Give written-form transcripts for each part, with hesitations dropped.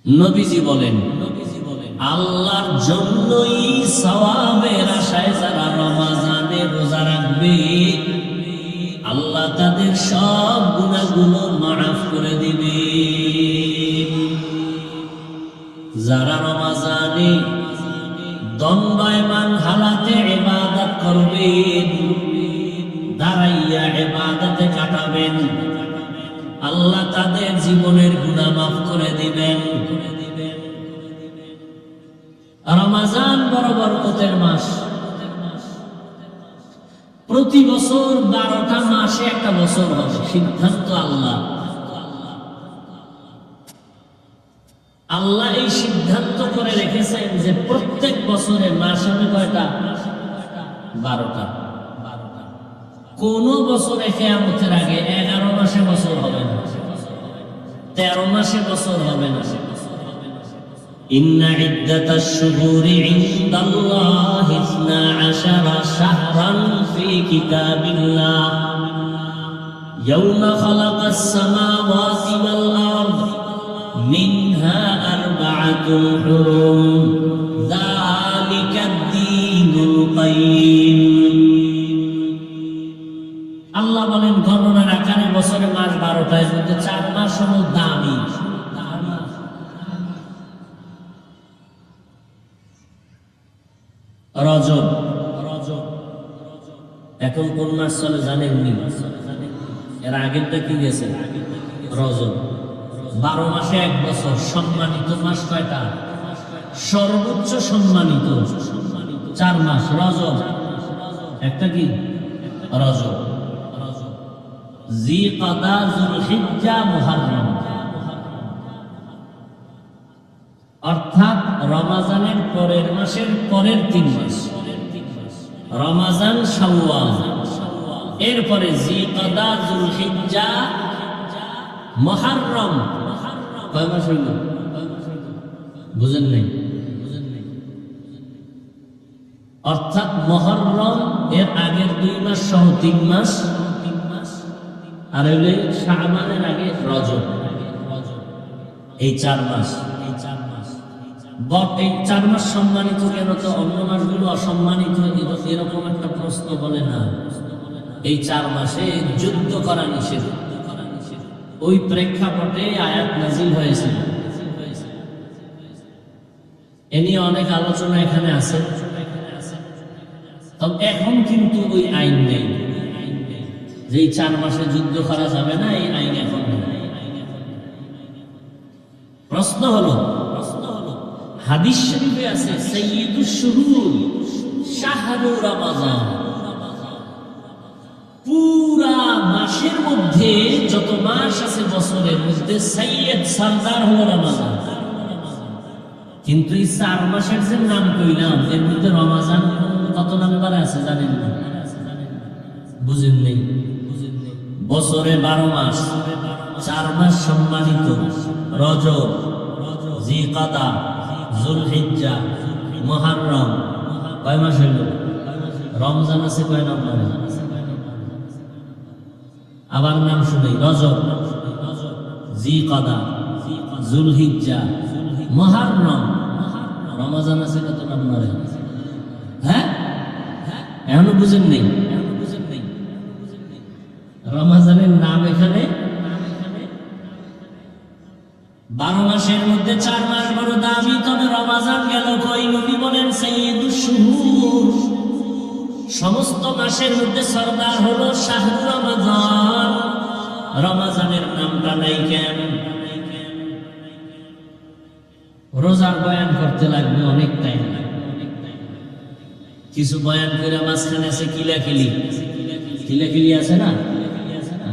নবীজি বলেন আল্লাহর জন্যই সওয়াবের আশায় যারা রমজানে রোজা রাখবে আল্লাহ তাদের সব গুনাহগুলো মাফ করে দিবে। যারা রমজানে দণ্ডায়মান হালাতে ইবাদত করবেন, দাঁড়াইয়া ইবাদতে কাটাবেন, আল্লাহ তাদের জীবনের গুনাহ মাফ করে দিবেন। রমজান বড় বরকতের মাস। প্রতি বছর 12টা মাসে একটা বছর হবে, সিদ্ধান্ত আল্লাহ। আল্লাহ এই সিদ্ধান্ত করে রেখেছেন যে প্রত্যেক বছরে মাস হবে কয়টা? 12টা। কোন বছরে কিয়ামতের আগে 11 মাসে বছর হবে না, 13 মাসে বছর হবে না। ইন্না ইদ্দাতাশ শুহুরি ইনদাল্লাহি 12 শাহরান ফি কিতাবিল্লাহ ইয়াওমা খালাকাস সামাওয়াতি ওয়াল আরদ মিনহা আরবাআতুন হুরুম যালিকাদ দীনুল কাইয়্যিম। আল্লাহ বলেন গণনার আকারে বছরে মাস 12টা, এর মধ্যে 4 মাস হলো দামি। রজব, এখন কোন মাস চলে জানেননি? এর আগেরটা কি গেছে? রজব। 12 মাসে 1 বছর। সম্মানিত মাস কয়টা? সর্বোচ্চ সম্মানিত 4 মাস। রজব একটা কি? রজব, জিলকাদা, যুলহিজ্জা, মুহররম, অর্থাৎ রমজানের পরের মাসের পরের 3 মাস। রমজান, শাওয়াল, এরপরে জিলকাদা, যুলহিজ্জা, মুহররম। কয় মাস হইল? বুঝেন নাই? অর্থাৎ মুহররম এর আগের 2 মাস সহ 3 মাস, আর হইলে শাবানের আগে রজব। এই 4 মাস। এই 4 মাস সম্মানিত কেন? তো অন্য মাসগুলো অসম্মানিত, এরকম একটা প্রশ্ন বলে না। এই 4 মাসে যুদ্ধ করা নিষেধ। ওই প্রেক্ষাপটে আয়াত নাজিল হয়েছিল। এ নিয়ে অনেক আলোচনা এখানে আছে। তবে এখন কিন্তু ওই আইন নেই যে এই 4 মাসে যুদ্ধ করা যাবে না, এই আইন এখন নেই। প্রশ্ন হলো, হাদিস শরীফে আছে সাইয়্যিদুশ শুহুর শাহরু রমাদান। পুরা মাসের মধ্যে যত মাস আছে বছরের মধ্যে সাইয়্যিদ সরদার হলো রমাদান। কিন্তু এই 4 মাসের যে নাম কইলাম, এর মধ্যে রমাদান কত নাম্বার আছে জানেন না? বুঝেন নেই? বছরে 12 মাস, 4 মাস সম্মানিত। রজব, জিলকাদা, যুলহিজ্জা, মুহররম। কয় মাস হইল? রমজান আছে কয় নম্বরে? আবার নাম শুনেই, রজব, জিলকাদা, যুলহিজ্জা, মুহররম। রমজান আছে কত নম্বরে? হ্যাঁ, এখনো বুঝেন নেই? রমজানের নাম এখানে 12 মাসের মধ্যে 4 মাস বড় দামি। তবে রমজান গেল কই? নবী বলেন সাইয়্যিদুশ শুহুর, সমস্ত মাসের মধ্যে সরদার হলো শাহরু রমাদান। রমজানের নামটা নাই কেন? রোজার বয়ান করতে লাগবে অনেক টাইম। কিছু বয়ান করে মাঝখানে আছে কিলাকিলি আছে না?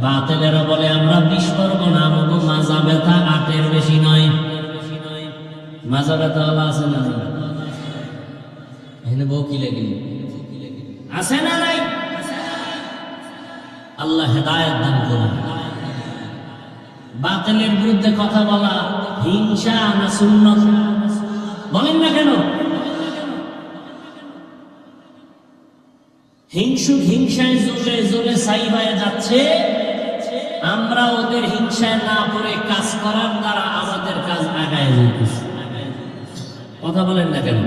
বাতেলেরা বলে আমরা 20 পারবো না, আমাকে মাজা ব্যথা 8-এর বেশি নয়। মাজা ব্যথা হলো আছে না? এখানে বউ কিলাকিলি আছে না নাই? আল্লাহ হেদায়েত দান করুন। বাতিলের বিরুদ্ধে কথা বলা হিংসা না সুন্নাত? বলেন না কেন? হিংসায় জ্বলে জ্বলে ছাই হয়ে যাচ্ছে। আমরা ওদের হিংসায় না পড়ে কাজ করার দ্বারা আমাদের কাজ আগায় যেতেছে। কথা বলেন না কেন?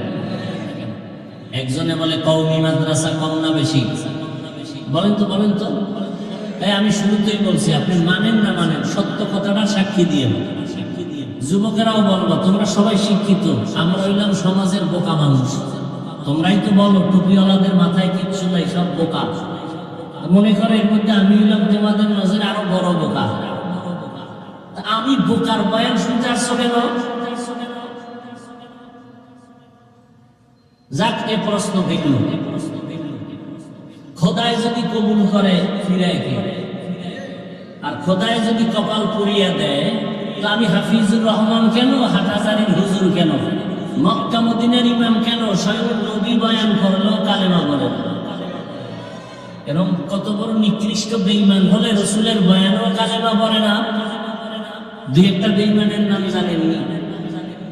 একজনে বলে কওমি মাদ্রাসা কম না বেশি? বলেন তো, বলেন তো। তাই আমি শুরুতেই বলছি, আপনি মানেন না মানেন, সত্য কথাটা সাক্ষী দিয়ে। যুবকেরাও বলবো, তোমরা সবাই শিক্ষিত, আমরা হইলাম সমাজের বোকা মানুষ। তোমরাই তো বলো টুপিওয়ালাদের মাথায় কিচ্ছু নাই, সব বোকা। মনে করে এর মধ্যে আমি হইলাম তোমাদের নজরে আরো বড় বোকা। আমি বোকার বয়ান শুনতে আসছো কেন? যাক, এ প্রশ্ন ভিন্ন। খোদায় যদি কবুল করে ফিরায় কে? আর খোদায় যদি কপাল পুড়িয়ে দেয়, তো আমি হাফিজুর রহমান কেন, হাটাজারির হুজুর কেন, মক্কা মদিনার ইমাম কেন, স্বয়ং নবী বয়ান করলো কালেমা বলে? এরকম কত বড় নিকৃষ্ট বেঈমান হলে রসুলের বয়ানও কালেমা বলে না? দুই একটা বেঈমানের নাম জানেননি?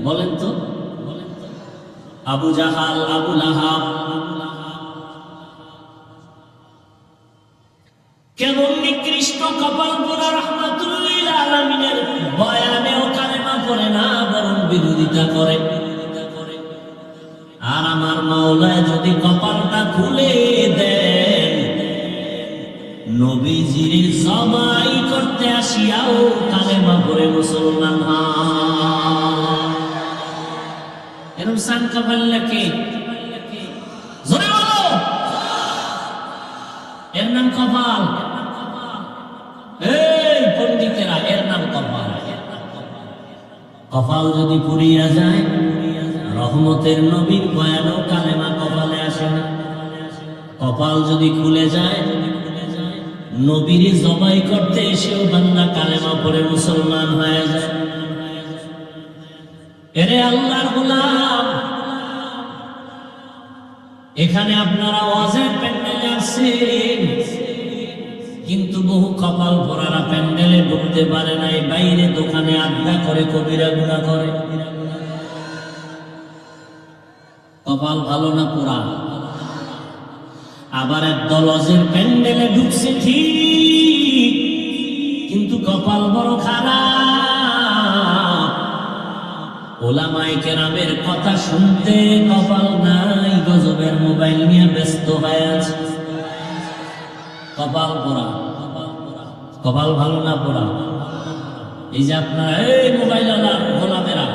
বলেন তো। আবু জাহাল, আবু লাহাব, কেমন নিকৃষ্ট কপাল পোড়া, রাহমাতুল লিল আলামিনের বয়ানেও কালেমা পড়ে না, বরং বিরোধিতা করে। আর আমার মাওলা যদি কপালটা খুলে দেন, নবীজির জবাই করতে আসিয়াও কালেমা পড়ে মুসলমান হয়। এরকম সান কপাল লেখে, জোরে বলো, এর নাম কপাল। এই পণ্ডিতেরা, এর নাম কপাল। কপাল যদি পুড়িয়া যায়, রহমতের নবীর বয়ানও কালেমা কপালে আসে না। কপাল যদি খুলে যায়, নবীর জবাই করতে এসেও বান্দা কালেমা পড়ে মুসলমান হয়ে যায়। এরে আল্লাহর গোলাম, এখানে আপনারা ওয়াজের প্যান্ডেলে আসছেন, কিন্তু বহু কপাল পোড়ারা প্যান্ডেলে ঢুকতে পারে নাই, বাইরে দোকানে আড্ডা করে কবিরা গুনাহ করে। কপাল ভালো না পোড়া? আবার একদল ওয়াজের প্যান্ডেলে ঢুকছে ঠিক, কিন্তু কপাল বড় খারাপ। ওলামায়ে কেরামের কথা শুনতে কপাল নাই, গজবের মোবাইল নিয়ে ব্যস্ত হয়ে আছে। কপাল পোড়া। কপাল ভালো না পোড়া? এই যে আপনারা এই মোবাইলওয়ালা গোলামেরা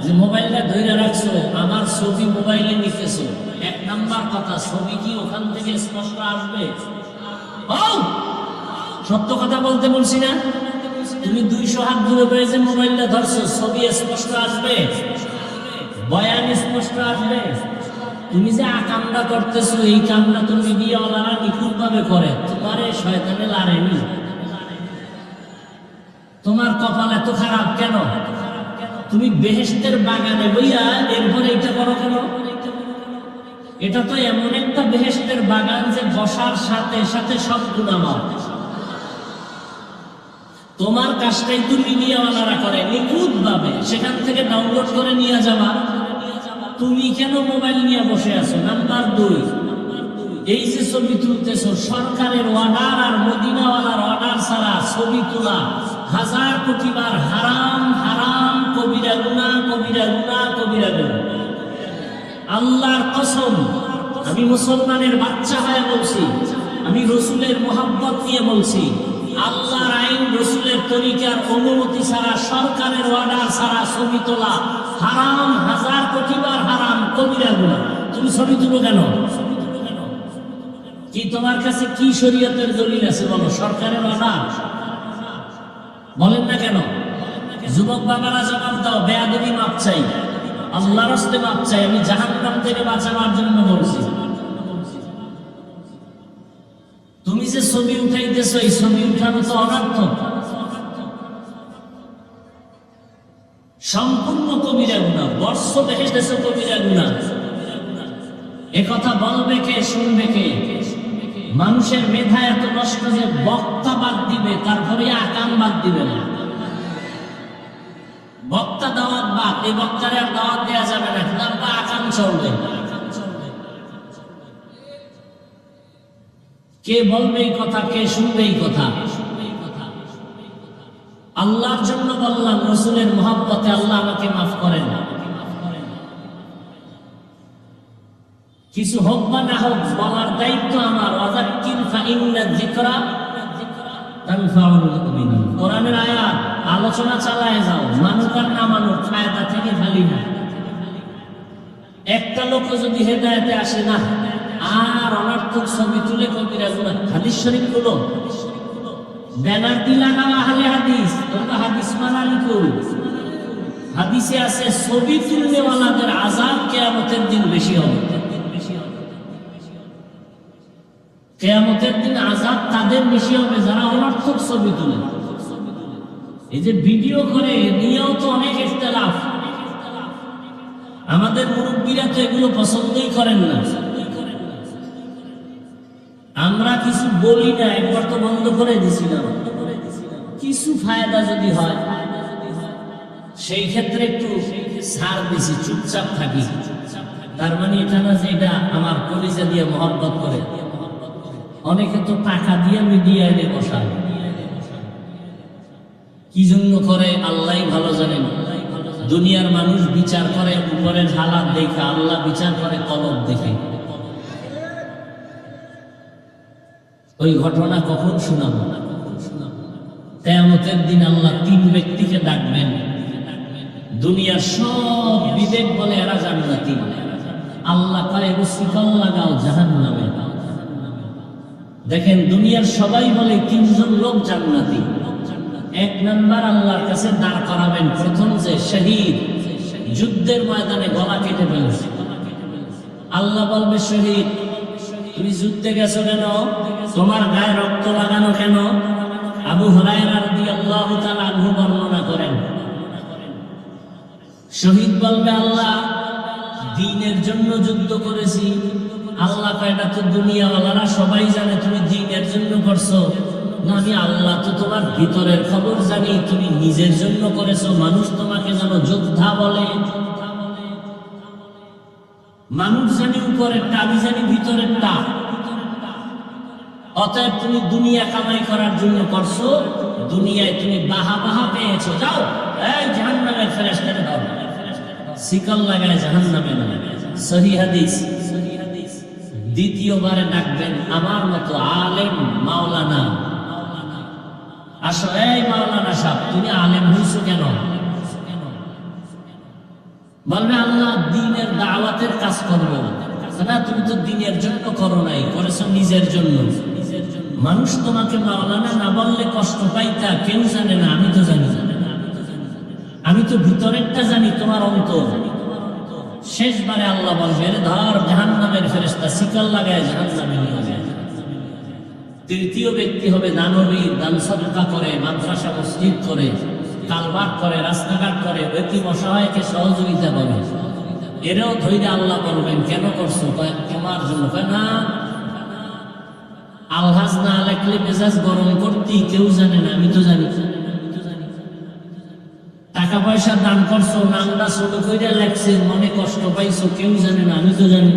যে মোবাইলটা ধরে রাখছো, আমার ছবি মোবাইলে নিতেছো, এক নাম্বার কথা, ছবি কি ওখান থেকে স্পষ্ট আসবে? সত্য কথা বলতে বলছি না? তুমি 200 হাত দূরে পেয়ে যে মোবাইলটা ধরছো, ছবি স্পষ্ট আসবে, বয়ান স্পষ্ট আসবে? তুমি যে আকামটা করতেছো, এই কামটা তুমি মিডিয়াওয়ালারা নিখুঁত ভাবে করে, তোমারে শয়তানে লারেনি। তোমার কপাল এত খারাপ কেন? তুমি বেহেশতের বাগানে বইয়া এরপরে এটা করো কেন? এটা তো এমন একটা বেহেশতের বাগান যে বসার সাথে সাথে সব গুনাহ মাফ। তোমার কাজটাই তো মিডিয়াওয়ালারা করে নিখুঁত ভাবে, সেখান থেকে ডাউনলোড করে নিয়ে যাবা। তুমি কেন মোবাইল নিয়ে বসে আছো? নাম্বার 2, এই যে ছবি তুলতেছো, সরকারের অর্ডার আর মদিনাওয়ালার অর্ডার ছাড়া ছবি তোলা 1000 কোটি বার হারাম, হারাম, কবিরা গুনাহ, কবিরা গুনাহ, কবিরা গুনাহ। আল্লাহর কসম, আমি মুসলমানের বাচ্চা হয়ে বলছি, আমি রসুলের মোহাব্বত নিয়ে বলছি, আল্লাহর আইন, রসুলের তরিকার অনুমতি ছাড়া, সরকারের অর্ডার ছাড়া ছবি তোলা হারাম, 1000 কোটি বার হারাম, কবিরা গুনাহ। তুমি ছবি তুলো কেন? কি তোমার কাছে কি শরীয়তের দলিল আছে বলো? সরকারের অর্ডার? বলেন না কেন? যুবক বাবারা জবাব দাও, বেয়াদবি মাপ চাই, আল্লাহর রাস্তে মাপ চাই, আমি জাহান্নাম থেকে বাঁচাবার জন্য বলছি। তুমি যে ছবি উঠাইতেছো, এই ছবি উঠানো তো অনর্থক, সম্পূর্ণ কবিরা গুনাহ, বর্ষ বেহেশতেছো কবিরা গুনাহ। এ কথা বলবে কে, শুনবে কে? মানুষের মেধা এত নষ্ট যে বক্তা বাদ দিবে, তারপরে আকাম বাদ দিবে না। বক্তা দাওয়াত বাদ, এই বক্তারে আর দাওয়াত দেওয়া যাবে না, তারপর আকাম চলবে। কে বলবে এই কথা, কে শুনবে এই কথা? আল্লাহর জন্য বললাম, রাসূলের মহব্বতে আল্লাহ আমাকে মাফ করেন। কিছু হোক বা না হোক বলার দায়িত্ব আমার। ওয়াযাক্কির ফাইন্না যিকরা তানফাউল মুমিনিন। কোরআনের আয়াত আলোচনা চালায় যাও, মানুক আর না মানুক ফায়দা থেকে খালি না। একটা লোক যদি হেদায়েতে আসে না, আর অনর্থক ছবি তুলে কবিরা গুনাহ। হাদিস শরীফ গুলো ব্যানার দিলা না আহলে হাদিস, তোমরা হাদিস মানা লিখো। হাদিসে আছে ছবি তুলনেওয়ালাদের আযাব কিয়ামতের দিন বেশি হবে। কিয়ামতের দিন আযাব তাদের বেশি হবে যারা অনর্থক ছবি তুলে। এই যে ভিডিও করে নিয়েও তো অনেক ইখতিলাফ। আমাদের মুরব্বীরা তো এগুলো পছন্দই করেন না। আমরা কিছু বলি না, একবার তো বন্ধ করে দিছিলাম। কিছু ফায়দা যদি হয় সেই ক্ষেত্রে একটু ছাড় দিছি, চুপচাপ থাকি। তার মানে এটা না যে এটা আমার কলিজা দিয়ে মহব্বত করে। অনেকে তো টাকা দিয়ে মিডিয়ায় নিয়ে বসায়, কি জন্য করে আল্লাহই ভালো জানেন। দুনিয়ার মানুষ বিচার করে উপরের হালাত দেখে, আল্লাহ বিচার করে কলব দেখে। ওই ঘটনা কখন শোনাবো? কিয়ামতের দিন আল্লাহ তিন ব্যক্তিকে ডাকবেন। দুনিয়ার সব বিবেক বলে এরা জান্নাতি, আল্লাহ কয় শিকল লাগাও জাহান্নামে। দেখেন দুনিয়ার সবাই বলে তিনজন লোক জান্নাতি। এক নাম্বার আল্লাহর কাছে দাঁড় করাবেন প্রথম যে শহীদ, যুদ্ধের ময়দানে গলা কেটে ফেলেছে। আল্লাহ বলবে, শহীদ তুমি যুদ্ধে গেছো কেন? তোমার গায়ে রক্ত লাগানো কেন? আবু হুরায়রা রাদিয়াল্লাহু তাআলা আনহু বর্ণনা করেন, শহীদ বলবে, আল্লাহ দ্বীনের জন্য যুদ্ধ করেছি। আল্লাহ কয়, এটা তো দুনিয়াওয়ালারা সবাই জানে তুমি দ্বীনের জন্য করছো। না, আমি আল্লাহ তো তোমার ভিতরের খবর জানি, তুমি নিজের জন্য করেছো। মানুষ তোমাকে যেন যোদ্ধা বলে, মানুষ জানি উপরেরটা, আমি জানি ভিতরেরটা। অতএব তুমি দুনিয়া কামাই করার জন্য করছো, দুনিয়ায় তুমি বাহা বাহা পেয়েছো। যাও এই জাহান্নামের ফেরেশতাকে দাও, শিকল লাগায় জাহান্নামে না। সহিহ হাদিস। দ্বিতীয়বারে ডাকবেন আমার মতো আলেম মাওলানা, আসো। এই মাওলানা সাহেব, তুমি আলেম হইছো কেন? বলবে, আল্লাহ দ্বীনের দাওয়াতের কাজ করবো। না, তুমি তো দ্বীনের জন্য করো নাই, করেছো নিজের জন্য। মানুষ তোমাকে মাওলানা না বললে কষ্ট পাইতা, কেউ জানে না, আমি তো জানি। আমি তো ভিতরেরটা জানি, তোমার অন্তর। শেষবারে আল্লাহ বলবে, ধর জাহান্নামের ফেরেশতা, শিকল লাগায় জাহান্নামে নিয়ে যায়। তৃতীয় ব্যক্তি হবে দানবী, দান সদকা করে, মাদ্রাসা মসজিদ করে, কালবাট করে, রাস্তাঘাট করে, এতিম অসহায়কে সহযোগিতা করে। এরাও ধৈর্য আল্লাহ বলবেন, কেন করছো? তোমার জন্য। না, আলহাজ না লেখলে মেজাজ গরম করতি, কেউ জানে না, আমি তো জানি। টাকা পয়সা দান করছো, নামটা ছোট করে লেখছে, মনে কষ্ট পাইছো, কেউ জানে না, আমি তো জানি।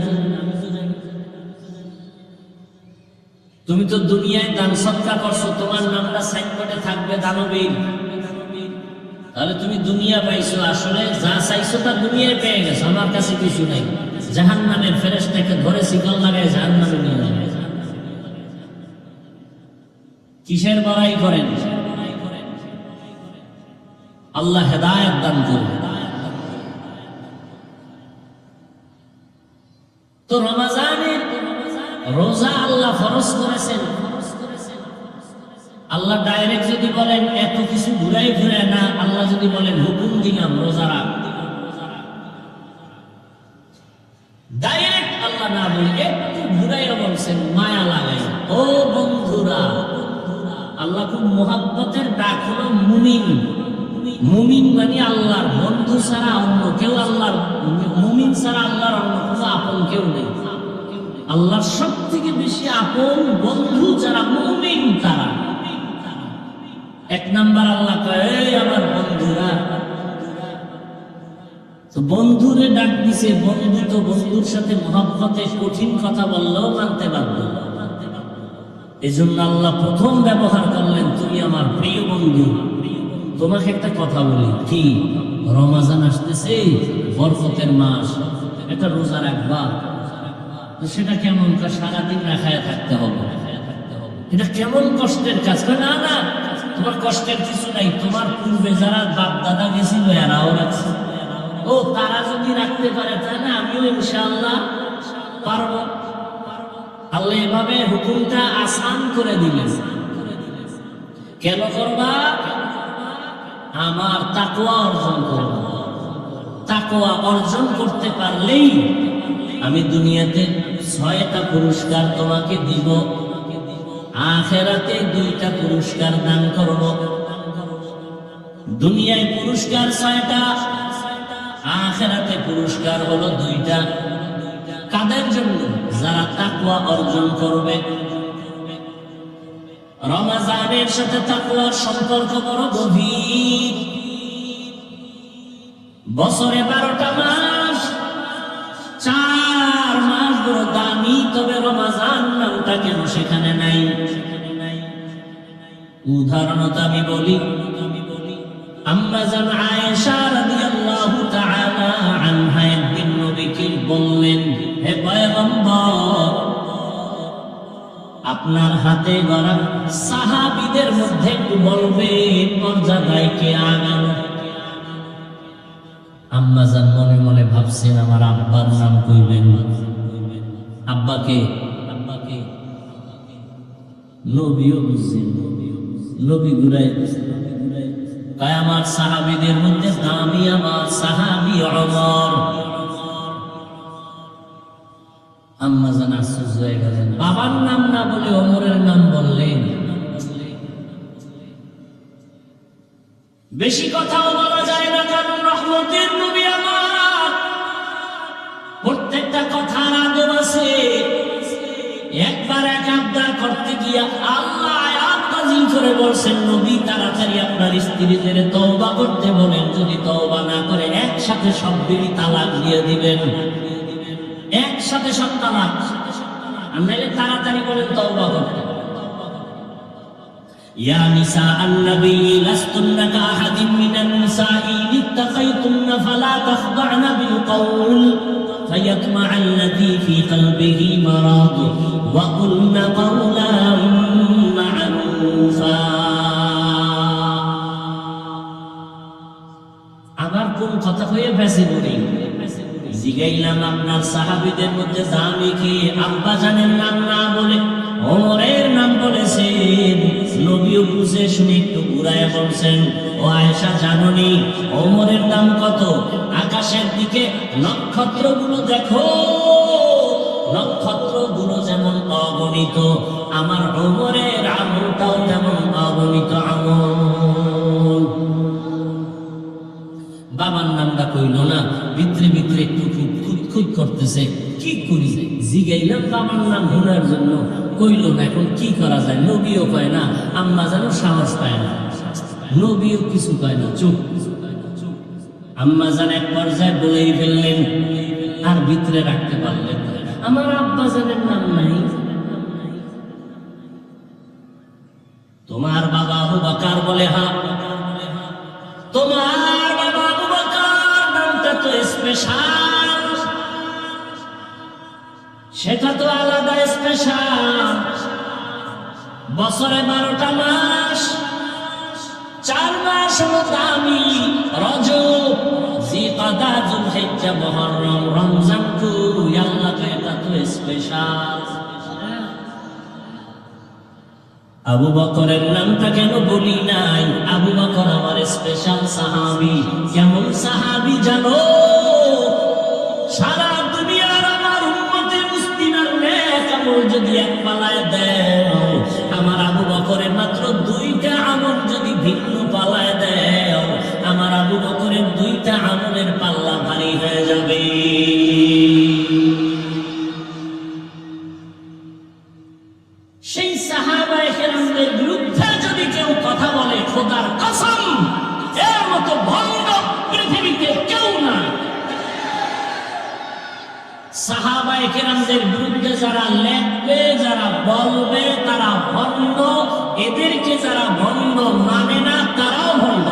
তুমি তো দুনিয়ায় দান সদকা করছো, তোমার নামটা সাইনবোর্ডে থাকবে দানবীর। তাহলে তুমি দুনিয়া পাইছো, আসলে যা চাইছো তা দুনিয়ায় পেয়ে গেছো। আমার কাছে কিছু নাই। জাহান্নামের ফেরেশতাকে ধরে শিকল লাগায় জাহান্নামে নিয়ে যাবে। কিসের বড়াই করেন? আল্লাহ হেদায়েত দান করুন। তো রমজানের রোজা আল্লাহ ফরজ করেছেন। আল্লাহ ডাইরেক্ট যদি বলেন এত কিছু ঘুরাই ঘুরায় না, আল্লাহ যদি বলেন হুকুম দিলাম রোজা রাখ, ডাইরেক্ট আল্লাহ না বলে একটু ঘুরাইয়া বলছেন, মায়া লাগাই। ও বন্ধুরা, আল্লাহ খুব মোহাব্বতের ডাক হলো মুমিন। মুমিন মানে আল্লাহর বন্ধু ছাড়া অন্য কেউ, আল্লাহর মুমিন ছাড়া আল্লাহর অন্য কোনো আপন কেউ নেই। আল্লাহর সব থেকে বেশি আপন বন্ধু যারা মুমিন তারা। এক নাম্বার আল্লাহ কয়, আমার বন্ধুরা। তো বন্ধুরে ডাক দিছে, বন্ধু তো বন্ধুর সাথে মহব্বতে কঠিন কথা বললেও মানতে বাধ্য। এই জন্য আল্লাহ প্রথম ব্যবহার করলেন, তুমি আমার প্রিয় বন্ধু। তোমাকে একটা কথা বলি, কি রমাজান আসতেছে, বরকতের মাস, একটা রোজা রাখবা, তো সেটা কেমন? সারাদিন রাখায় থাকতে হবে, এটা কেমন কষ্টের কাজ? না না, তোমার কষ্টের কিছু নাই, তোমার পূর্বে যারা বাপ দাদা গেছিল এরাও রাখছে। ও তারা যদি রাখতে পারে তাহলে আমিও ইনশাআল্লাহ পারবো। আল্লাহ এভাবে হুকুমটা আসান করে দিলেন। কেন করবা? আমার তাকওয়া অর্জন করবা। তাকওয়া অর্জন করতে পারলেই আমি দুনিয়াতে 6টা পুরস্কার তোমাকে দিব, আখিরাতে 2টা পুরস্কার দান করব। দুনিয়ায় পুরস্কার 6টা, আখিরাতে পুরস্কার হলো 2টা। কাদের জন্য? যারা তাকওয়া অর্জন করবে। রমজানের সাথে তাকওয়ার সম্পর্ক বড় গভীর। বছরে 12টা মাস, 4 মাস বড় দামি, তবে রমজান নামটা কেন সেখানে নাই? উদাহরণত আমি বলি, আম্মা জান আয়েশা রাদিয়াল্লাহু তাআলা আনহা একদিন নবীকে বললেন, হে পয়গম্বর, আপনার হাতে গড়া সাহাবীদের মধ্যে একটু বলবেন মর্যাদায় কে আগানো। আম্মা জান মনে মনে ভাবছেন আমার আব্বার নাম কইবেন। আব্বাকে নবীও বুঝছেন, নবী ঘুরাই তাই আমার সাহাবীদের মধ্যে দামি আমার সাহাবী ওমর। আম্মা জান আশ্চর্য হয়ে গেলেন, বাবার নাম না বলে ওমরের নাম বললেন। বেশি কথাও বলা যায় না, কারণ রহমতের নবী আমার, প্রত্যেকটা কথার আদব আছে। একবার এক আবদার করতে গিয়া আল্লাহ আয়াত নাযিল করে বলছেন, নবী তাড়াতাড়ি আপনার স্ত্রীদের তওবা করতে বলেন, যদি তওবা না করে একসাথে সব বিবি তালাক দিয়ে দিবেন, একসাথে সব তালাক। আপনারা তাড়াতাড়ি বলেন তওবা করতে। ইয়া নিসা আন-নবী লাস্তুন্না কাআহাদিন মিনান নিসাঈ ইত্তাকাইতুন্না ফালা তাখদা'না বিল কওল فيطمع الذي في قلبه مرض وقلن قولا معروفا। আবার কোন কথা হয়ে বেঁচে পড়ি। জিগাইলাম আপনার সাহাবীদের মধ্যে দামি কে? আব্বা জানের নাম না বলে ওমরের নাম বলেছেন। নবীও বুঝে শুনে একটু ঘুরায় বলছেন, ও আয়েশা জানোনি ওমরের দাম কত? আকাশের দিকে নক্ষত্রগুলো দেখো, নক্ষত্রগুলো যেমন অগণিত, আমার ওমরের আমলটাও তেমন অগণিত আমল। বাবার নামটা কইল না, ভিতরে ভিতরে একটু খুঁত করতেছে, কি করি? জিগাইলাম বাবার নাম শোনার জন্য, কইল না। এখন কি করা যায়? নবীও কয় না, আম্মা যেন সাহস পায় না, নবীও কিছু কয় না, চুপ। আম্মা জান এক পর্যায়ে বলেই ফেললেন, আর ভিতরে রাখতে পারলেন না, আমার আব্বা জানের নাম নাই। তোমার বাবা আবু বকর বলে, হ্যাঁ তোমার বাবা আবু বকর নামটা তো স্পেশাল, সেটা তো আলাদা স্পেশাল। বছরে 12টা মাস, 4 মাস হলো দামি, রজব, জিলকাদা, যুলহিজ্জা, মুহররম, রমজান, কই আল্লাহ তো এটা তো স্পেশাল। আবু বকরের নামটা কেন বলি নাই? আবু বকর আমার স্পেশাল সাহাবী। কেমন সাহাবী জানো? সারা দুনিয়ার আমার উম্মতের মুসলিমের নেক আমল যদি এক পালায় দেও, আমার আবু বকরের মাত্র 2টা আমল যদি ভিন্ন পালায় দেও, আমার আবু বকরের 2টা আমলের পাল্লা ভারী হয়ে যাবে। সেই সাহাবায়ে কেরামদের বিরুদ্ধে যদি কেউ কথা বলে, খোদার কসম এর মতো ভণ্ড পৃথিবীতে কেউ না। সাহাবায়ে কেরামদের বিরুদ্ধে যারা লেখবে, যারা বলবে তারা ভণ্ড, এদেরকে যারা ভণ্ড মানে না তারাও ভণ্ড।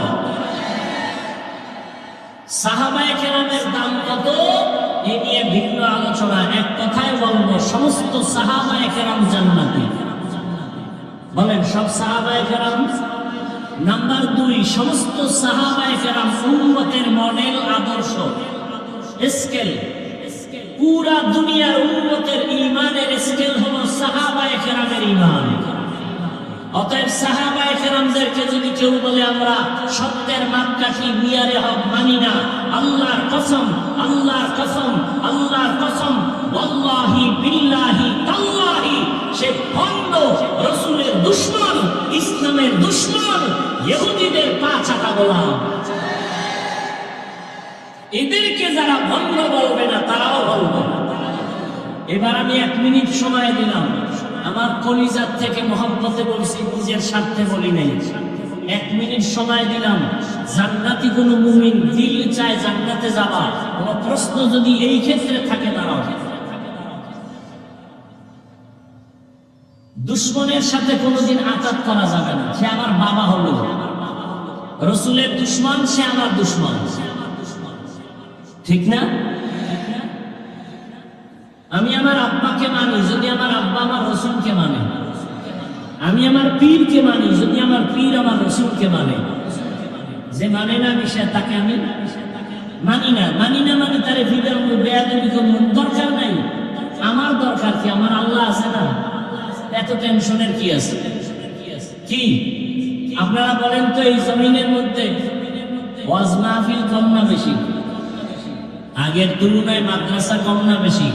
সাহাবায়ে কেরামের দাম কত এ নিয়ে ভিন্ন আলোচনা। এক কথায় বলবো, সমস্ত সাহাবায়ে কেরাম জান্নাতি। বলেন সব সাহাবায়ে কেরাম। নাম্বার 2, সমস্ত সাহাবায়ে কেরাম উম্মতের মডেল, আদর্শ, স্কেল। পুরা দুনিয়ার উম্মতের ঈমানের স্কেল হলো সাহাবায়ে কেরামের ঈমান। অতএব সাহাবায়ে কেরামদেরকে যদি কেউ বলে আমরা সত্যের মাপকাঠি, মিয়ারে হক মানি না, আল্লাহর কসম, আল্লাহর কসম, আল্লাহর কসম, ওয়াল্লাহি বিল্লাহি তাল্লাহি, সে ভণ্ড, রাসূলের দুশমন, ইসলামের দুশমন, ইহুদিদের পা চাটা গোলাম। এদেরকে যারা ভণ্ড বলবে না তারাও বলবে না। এবার আমি 1 মিনিট সময় দিলাম, আমার কলিজার থেকে মহব্বতে বলছি, নিজের স্বার্থে বলি নাই। 1 মিনিট সময় দিলাম। জান্নাতি কোন মুমিন দিল চায় জান্নাতে যাওয়া, কোন প্রশ্ন যদি এই ক্ষেত্রে থাকে দাঁড়াও। দুশমনের সাথে কোনোদিন আঘাত করা যাবে না। সে আমার বাবা হলো, রাসূলের দুশমন, সে আমার দুশমন, ঠিক না? আমি আমার আব্বাকে মানি যদি আমার আব্বা আমার রাসূলকে মানে। আমি আমার পীরকে মানি যদি আমার পীর আমার রাসূলকে মানে। যে মানে না বিষয় তাকে আমি মানি না। মানি না মানে তারে বিদায় বেয়াদবি করব, দরকার নাই। আমার দরকার কি? আমার আল্লাহ আছে না, এত টেনশনের কি আছে? কি আপনারা বলেন তো, এই জমিনের মধ্যে ওয়াজ মাহফিল কম না বেশি? আগের তুলনায় মাদ্রাসা কম না বেশি?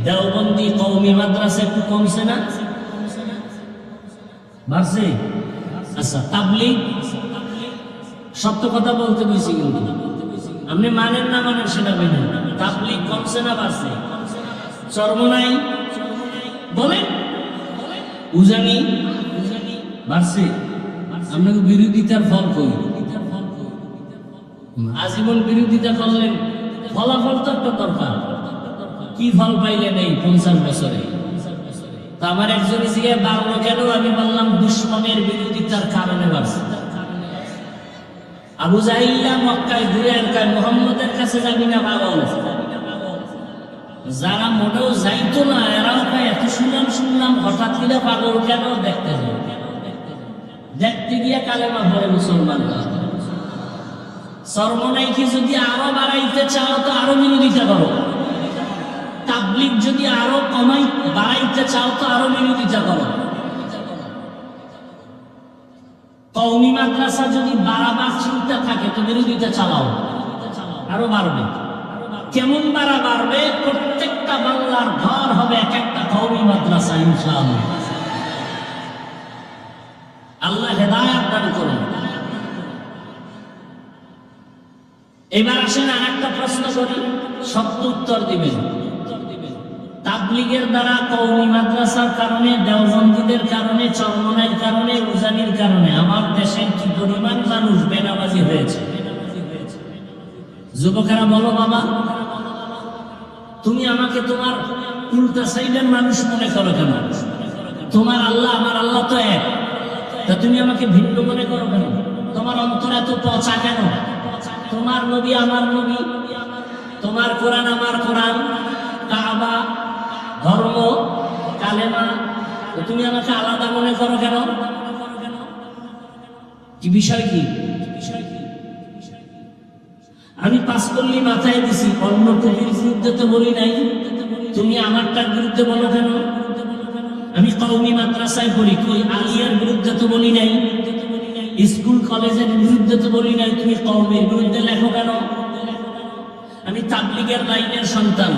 দেওবন্দি কওমি মাদ্রাসা একটু কমছে না, বাড়ছে? আচ্ছা, তাবলীগ, সত্য কথা বলতে বলছি কিন্তু আপনি মানেন না মানেন সেটা বলেন। তাবলীগ কমছে না বাড়ছে? চরমনাই বলেন, উজানি বাড়ছে? আপনাকে বিরোধিতার ফল কই? আজীবন বিরোধিতা করলেন, ফলাফল তো একটা দরকার। কি ফল পাইলেন এই 50 বছরে? তা আমার একজন জিজ্ঞাসা বাড়লো কেন? আমি বললাম দুশমনের বিরোধিতার কারণে বাড়ছে। আবু জাহিল্লা মক্কায় ঘুরে এলাকায় মুহাম্মদের কাছে যাবি না পাগল। যারা মোটেও যাইতো না এরাও কয় এত শুনলাম হঠাৎ করে পাগল কেন? দেখতে যাও, দেখতে গিয়ে কালেমা পড়ে মুসলমান। সরমনাইকে যদি আরো বাড়াইতে চাও তো আরো বিরোধিতা করো। তাবলীগ যদি আরো বাড়াইতে চাও তো আরো বিরোধিতা করো। কওমি মাদ্রাসা যদি বাড়াবার চিন্তা থাকে তো বিরোধিতা চালাও, আরো বাড়বে। কেমন বাড়বে? প্রত্যেকটা বাংলার ঘর হবে এক একটা কওমি মাদ্রাসা ইনশাআল্লাহ। আল্লাহ হেদায়েত দান করুন। এবার আসেন আর একটা প্রশ্ন করি, সত্য উত্তর দিবেন। তাবলীগের দ্বারা, কওমি মাদ্রাসার কারণে, দেওবন্দীদের কারণে, চরমনাইর কারণে, উজানির কারণে আমার দেশের কি পরিমাণ মানুষ বেনামাজি হয়েছে? যুবকেরা বলো, বাবা তুমি আমাকে তোমার উল্টা সাইডের মানুষ মনে করো কেন? তোমার আল্লাহ আমার আল্লাহ তো এক, তা তুমি আমাকে ভিন্ন মনে করো কেন? তোমার অন্তর এত পচা কেন? তোমার নবী আমার নবী, তোমার কোরআন আমার কোরআন, কাবা, ধর্ম, কালেমা, তুমি আমাকে আলাদা মনে করো কেন? কি বিষয়? কি আমি পাঁচকল্লি মাথায় দিছি, অন্য টুপির বিরুদ্ধে তো বলি নাই, তুমি আমারটার বিরুদ্ধে বলো কেন? আমি কওমি মাদ্রাসায় পড়ি, কই আলিয়ার বিরুদ্ধে তো বলি নাই, স্কুল কলেজের বিরুদ্ধে তো বলি নাই, তুমি কওমের বিরুদ্ধে লেখো কেন? আমি তাবলীগের লাইনের সন্তান,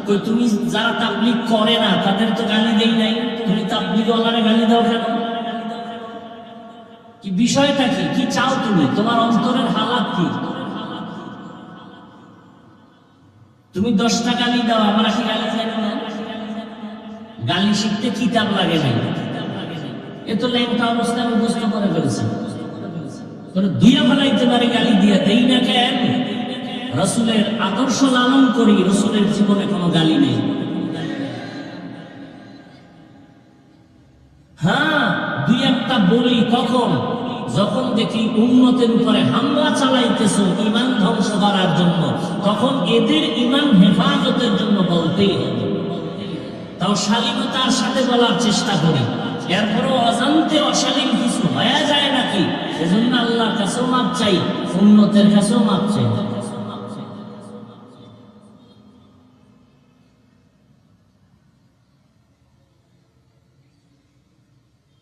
কই তুমি যারা তাবলীগ করে না তাদের তো গালি দেই নাই, তুমি তাবলীগওয়ালারে গালি দাও কেন? কি বিষয়টা কি? কি চাও তুমি? তোমার অন্তরের হালাত কি? তুমি 10টা গালি দাও, আমরা কি গালি জানি না? গালি শিখতে কিতাব লাগে নাই, এ তো ল্যাংটা অবস্থায় মুখস্থ করে ফেলছে, দুইয়া ফেলাইতে পারে, গালি দিয়ে দেই না কেন? রাসূলের আদর্শ লালন করি, রাসূলের জীবনে কোনো গালি নেই। হ্যাঁ, দুই একটা বলি কখন, যখন দেখি উম্মতের উপরে হামলা চালাইতেছো ঈমান ধ্বংস করার জন্য, তখন এদের ঈমান হেফাজতের জন্য বলতেই হবে। তাও শালীনতার সাথে বলার চেষ্টা করি, এরপরও অজান্তে অশালীন কিছু হয়ে যায় নাকি, এজন্য আল্লাহর কাছেও মাপ চাই, উম্মতের কাছেও মাপ চাই।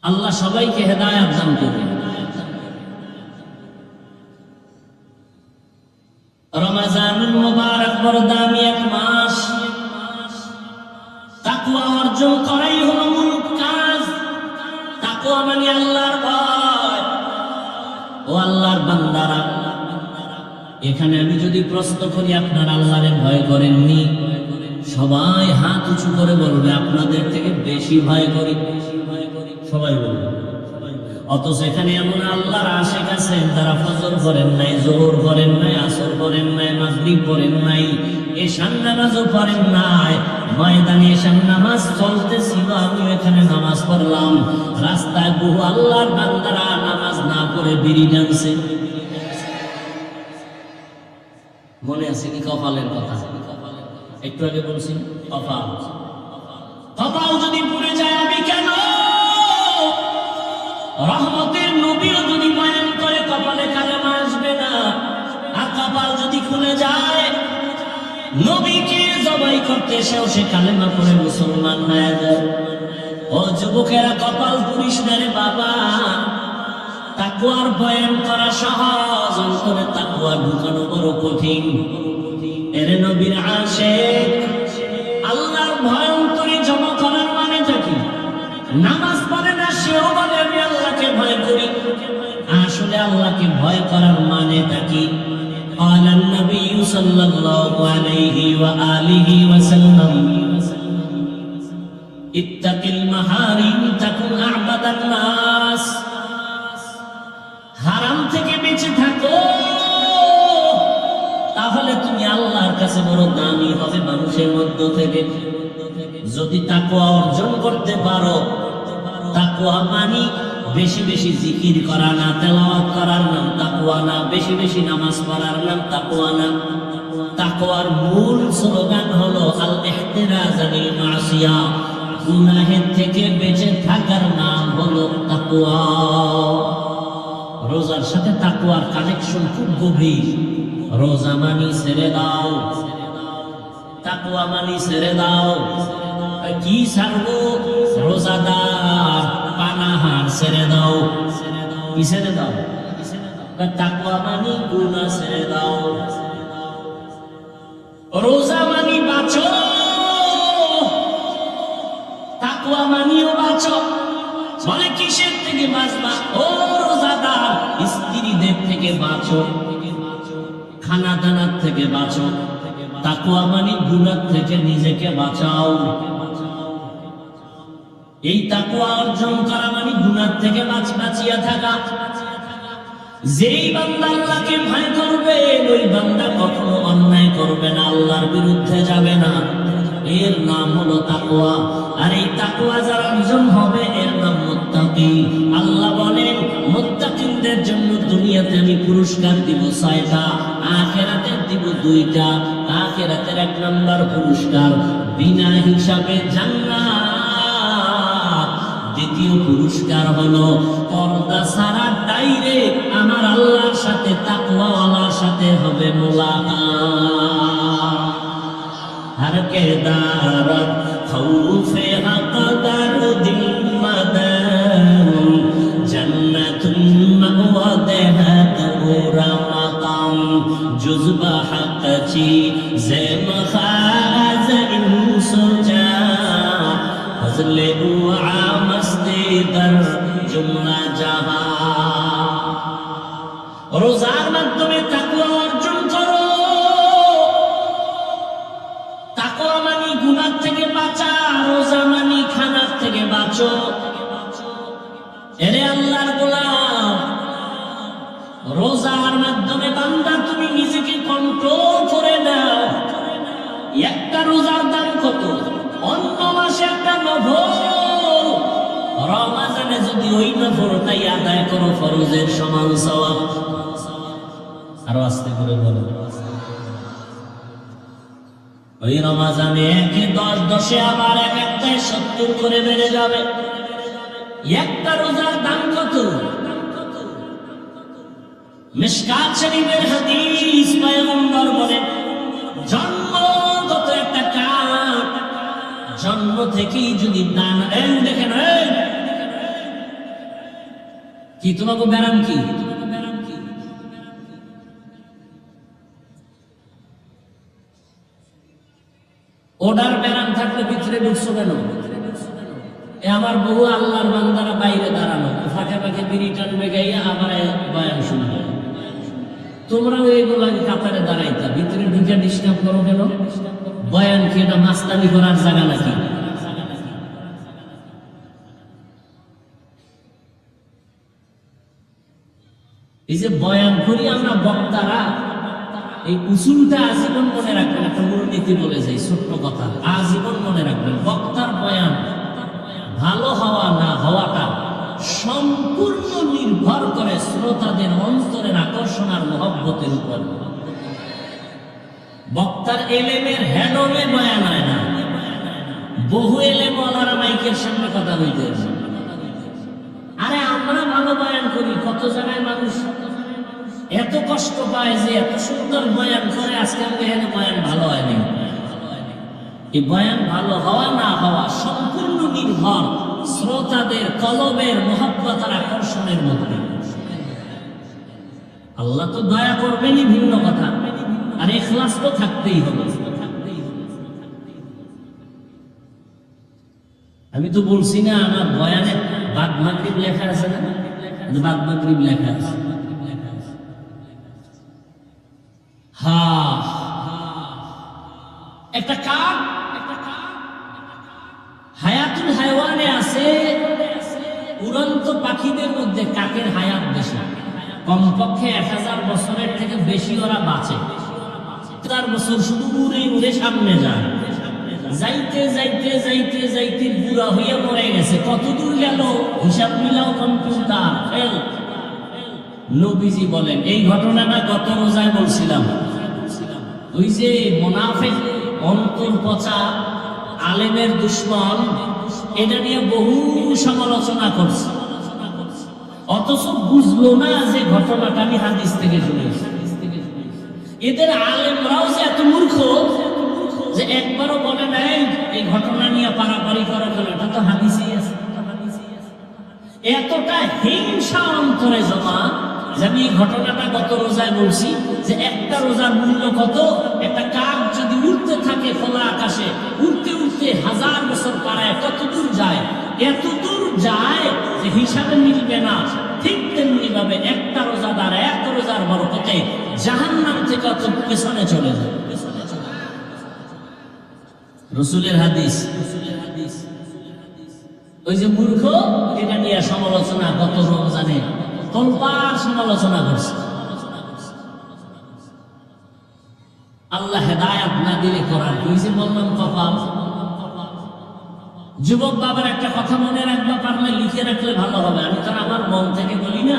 আল্লাহ সবাইকে হেদায়েত দান করুন। রমজানুল মুবারক বড় দামি এক মাস, তাকওয়া অর্জন করাই হলো মূল কাজ। তাকওয়া মানে আল্লাহর ভয়। ও আল্লাহর বান্দারা, এখানে আমি যদি প্রশ্ন করি আপনারা আল্লাহরে ভয় করেননি, সবাই হাত উঁচু করে বলবে আপনাদের থেকে বেশি ভয় করি, সবাই বলবে। অথচ এখানে এমন আল্লাহর আশিক আছেন যারা ফজর করেন নাই, যোহর করেন নাই, আসর করেন নাই, মাগরিব করেন নাই, এশার নামাজও পড়েন নাই। ময়দানে এশার নামাজ চলতেছিল, আমি এখানে নামাজ পড়লাম, রাস্তায় বহু আল্লাহর বান্দারা নামাজ না পড়ে বিড়ি টানছে। মনে আছে কি কপালের কথা? একটু আগে বলছি কপাল। কপাল যদি পুড়ে যায় আমি কেন? রহমতের নবীও যদি বয়ান করে কপালে কালেমা আসবে না। আর কপাল যদি খুলে যায়, নবীকে জবাই করতে এসেও সে কালেমা পড়ে মুসলমান হয়ে যায়। ও যুবকেরা, কপাল পুড়িস না রে বাবা। তাকওয়ার বয়ান করা সহজ, অন্তরে তাকওয়া ঢুকানো বড় কঠিন। এর নবীর আশিক, আল্লাহর ভয় অন্তরে জমা করার মানেটা কি? নামাজ পড়ে না, সেও বলে আমি আল্লাহকে ভয় করি। আসলে আল্লাহকে ভয় করার মানেটা কি? قال النبي صلى الله عليه وآله وسلم اتق المحارم تكن أعبد الناس। হারাম থেকে বেঁচে থাকো, তাহলে তুমি আল্লাহর কাছে বড় দামি হবে মানুষের মধ্য থেকে। যদি তাকওয়া অর্জন করতে পারো, তাকওয়া মানে বেশি বেশি জিকির করা না, তেলাওয়াত করার নাম তাকওয়া না, বেশি বেশি নামাজ পড়ার নাম তাকওয়া না। তাকওয়ার মূল স্লোগান হলো আল ইহতিরাজ আনিল মাসিয়া, গুনাহের থেকে বেঁচে থাকার নাম হলো তাকওয়া। রোজার সাথে তাকওয়ার কানেকশন খুব গভীর। রোজা মানি ছেড়ে দাও, তাকওয়া মানি ছেড়ে দাও। কি ছাড়বো? রোজাদার পানাহার ছেড়ে দাও। কি ছেড়ে দাও? তাকওয়া মানি গুনাহ ছেড়ে দাও। রোজা মানি বাঁচো, তাকওয়া মানিও বাঁচো। বলে কিসের থেকে বাঁচবা? ও রোজাদার, স্ত্রীদের থেকে বাঁচো, খানা দানার থেকে বাঁচো। তাকওয়া মানি গুনাহ থেকে নিজেকে বাঁচাও। এই তাকওয়া অর্জন করা মানে গুনাহ থেকে বাঁচিয়া থাকা। যেই বান্দা আল্লাহকে ভয় করবে, ওই বান্দা কখনো অন্যায় করবে না, আল্লাহর বিরুদ্ধে যাবে না। এর নাম হলো তাকওয়া। আর এই তাকওয়া যারা অর্জন হবে, এর নাম মুত্তাকি। আল্লাহ বলেন, মুত্তাকিনদের জন্য দুনিয়াতে আমি পুরস্কার দিব 6টা, আখিরাতে দিব 2টা। আখিরাতের 1 নম্বর পুরস্কার বিনা হিসাবে জান্নাত। দ্বিতীয় পুরস্কার হলো পর্দা ছাড়া ডাইরেক্ট আমার আল্লাহর সাথে, তাকওয়াওয়ালার সাথে হবে মুলাকাত। हर किरदारत खौफे हक़दार दिल मदन जन्नतुल मअवा देहत उरा मकाम जुज़्बा हक़ ची ज़े मखाज़ इंसुजा फज़ले उआ मस्ती दर जुमला जहां। रोज़ार माध्यमे ताकवा अर्जन करो। তাকওয়া মানি গুনাহ থেকে বাঁচা, রোজা মানি খানার থেকে বাঁচো। এরে আল্লাহর গোলাম, রোজার মাধ্যমে বান্দা তুমি নিজেকে কন্ট্রোল একটা রোজার দাম কত? অন্য মাসে একটা নফল, রমজানে যদি ওই নফলটাই আদায় করো ফরজের সমান সওয়াব। আরো আস্তে করে বলো। ওই রমজানে 1 10 10 আবার এক একটায় 70 করে বেড়ে যাবে। একটা রোজার দাম কত? মিশকাত শরীফের হাদিস, পয়গম্বর বলেন জন্মগত একটা কাজ, জন্ম থেকেই যদি দান, এই দেখেন কি তোমাকে ব্যারাম কি ওডার ব্যারাম থাকলে ভিতরে ঢুকছো কেন? আমার বহু আল্লাহর বান্দারা বাইরে দাঁড়ানো, ফাঁকে ফাঁকে বিড়ি টানবে গাইয়া আবার বয়ান শুনবে। তোমরাও এইগুলা কাতারে দাঁড়াইতা, ভিতরে ঢুকে ডিস্টার্ব করো কেন? বয়ান কি এটা মাস্তানি করার জায়গা নাকি? এই যে বয়ান করি আমরা বক্তারা, এই উসুলটা আজীবন মনে রাখবেন। একটা মূলনীতি বলে যাই, ছোট্ট কথা, আজীবন মনে রাখবেন। বক্তার বয়ান ভালো হওয়া না হওয়াটা সম্পূর্ণ নির্ভর করে শ্রোতাদের অন্তরের আকর্ষণ আর মহব্বতের উপর। বক্তার এলেমের হেডমে বয়ান হয় না। বহু এলেম ওয়ালারা মাইকের সামনে কথা বলতে, আরে আমরা ভালো বয়ান করি, কত জায়গায় মানুষ এত কষ্ট পায় যে এত সুন্দর বয়ান করে, আজকে আমাকে এখানে বয়ান ভালো হয়নি। এই বয়ান ভালো হওয়া না হওয়া সম্পূর্ণ নির্ভর শ্রোতাদের কলবের মহব্বত আর আকর্ষণের মধ্যে। আল্লাহ তো দয়া করবেনই, ভিন্ন কথা, আর ইখলাস তো থাকতেই হবে। আমি তো বলছি না আমার বয়ানে বাদ মাগরিব লেখা আছে না? বাদ মাগরিব লেখা আছে। একটা কাক হায়াতুল হায়ওয়ানে আছে, উড়ন্ত পাখিদের মধ্যে কাকের হায়াত বেশি, কমপক্ষে 1000 বছরের থেকে বেশি ওরা বাঁচে। 4 বছর শুধু উড়ে উড়ে সামনে যায়, যাইতে যাইতে যাইতে যাইতে বুড়া হয়ে মরে গেছে। কত দূর গেল হিসাব মিলাও কম্পিউটার ফেল। নবীজি বলেন, এই ঘটনাটা গত রোজায় বলছিলাম, ওই যে মুনাফিক অন্তর পচা আলেমের দুশমন, এটা নিয়ে বহু সমালোচনা করছে, অথচ বুঝলো না যে ঘটনাটা আমি হাদিস থেকে শুনেছি। এদের আলেমরাও যে এত মূর্খ যে একবারও বলে নাই এই ঘটনা নিয়ে পারাপারি করা গেল, এটা তো হাদিসেই আছে। এতটা হিংসা অন্তরে জমা যে আমি এই ঘটনাটা গত রোজায় বলছি যে একটা রোজার মূল্য কত। একটা কাক যদি উড়তে থাকে খোলা আকাশে, উড়তে উড়তে 1000 বছর পাড়ায় কত দূর যায়? এত দূর যায় যে হিসাবে মিলবে না। ঠিক তেমনি ভাবে একটা রোজাদার এক রোজার বরকতে জাহান্নাম থেকে অত পেছনে চলে যায়। রাসূলের হাদিস। ওই যে মূর্খ, এটা নিয়ে সমালোচনা গত রমজানে তোলপাড় সমালোচনা করছে। আল্লাহ হেদায়াত না দিলে করার কি? যে বললাম কপাল। যুবক বাবার একটা কথা মনে রাখবা, পারলে লিখে রাখলে ভালো হবে। আমি তো আমার মন থেকে বলি না,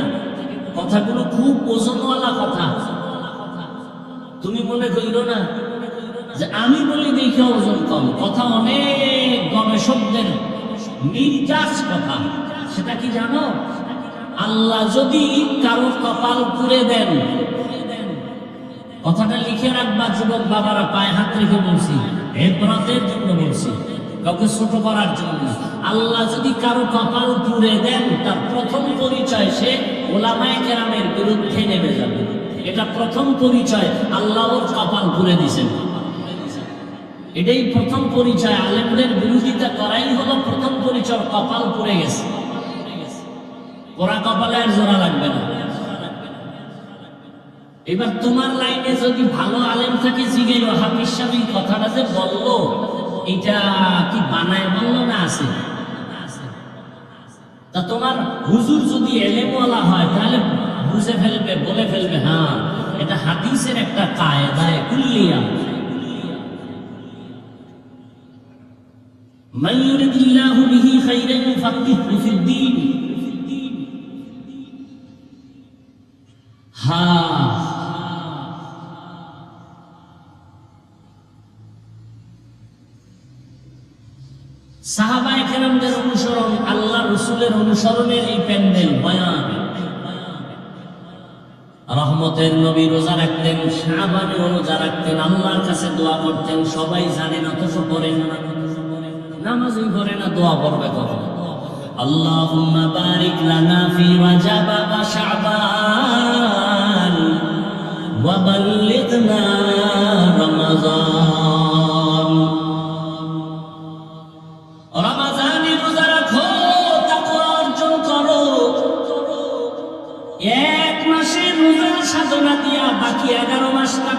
কথাগুলো খুব ওজনওয়ালা কথা। তুমি মনে করিল না যে আমি বলি দেখে ওজন কম। কথা অনেক গবেষকদের নির্যাস কথা। সেটা কি জানো? আল্লাহ যদি কারো কপাল পুড়ে দেন, কথাটা লিখে রাখবা যুবক বাবারা, পায়ে হাত রেখে বলছি, ইবরাতের জন্য বলছি, কাউকে ছোট করার জন্য। আল্লাহ যদি কারো কপাল পুড়ে দেন, তার প্রথম পরিচয় সে ওলামায়ে কেরামের বিরুদ্ধে নেমে যাবে। এটা প্রথম পরিচয়, আল্লাহ ওর কপাল পুড়ে দিয়েছেন। এটাই প্রথম পরিচয়। আলেমদের বিরোধিতা করাই হলো প্রথম পরিচয়, কপাল পুড়ে গেছে। ওরা কপালে আর জোড়া লাগবে না। এবার তোমার লাইনে যদি ভালো আলেম থাকে, জিজ্ঞেস হাফিজ সাহেব কথাটা যে বললো, এটা কি বানায় বললো না আছে? তা তোমার হুজুর যদি এলেমওয়ালা হয়, তাহলে বুঝে ফেলবে, বলে ফেলবে, হ্যাঁ এটা হাদিসের একটা কায়দায়ে কুল্লিয়া। মান ইউরিদিল্লাহু বিহি খাইরান ইউফাক্কিহু ফিদ্দীন। সাহাবায়ে কেরামদের অনুসরণ, আল্লাহ রাসূলের অনুসরণের এই প্যান্ডেল বয়ান। রহমতের নবী রোজা রাখতেন, শাবানে রোজা রাখতেন, আল্লাহর কাছে দোয়া করতেন। সবাই জানেন অথচ পড়েন না, নামাজই পড়ে না, দোয়া করবে কখন? আল্লাহুম্মা বারিক লানা ফি রাজাব ওয়া শাবান ওয়া বাল্লিগনা রমাযান। রমজানে রোজা রাখো, তাকওয়া অর্জন করো। এক মাসের রোজা সাধনা দিয়া বাকি 11 মাসটা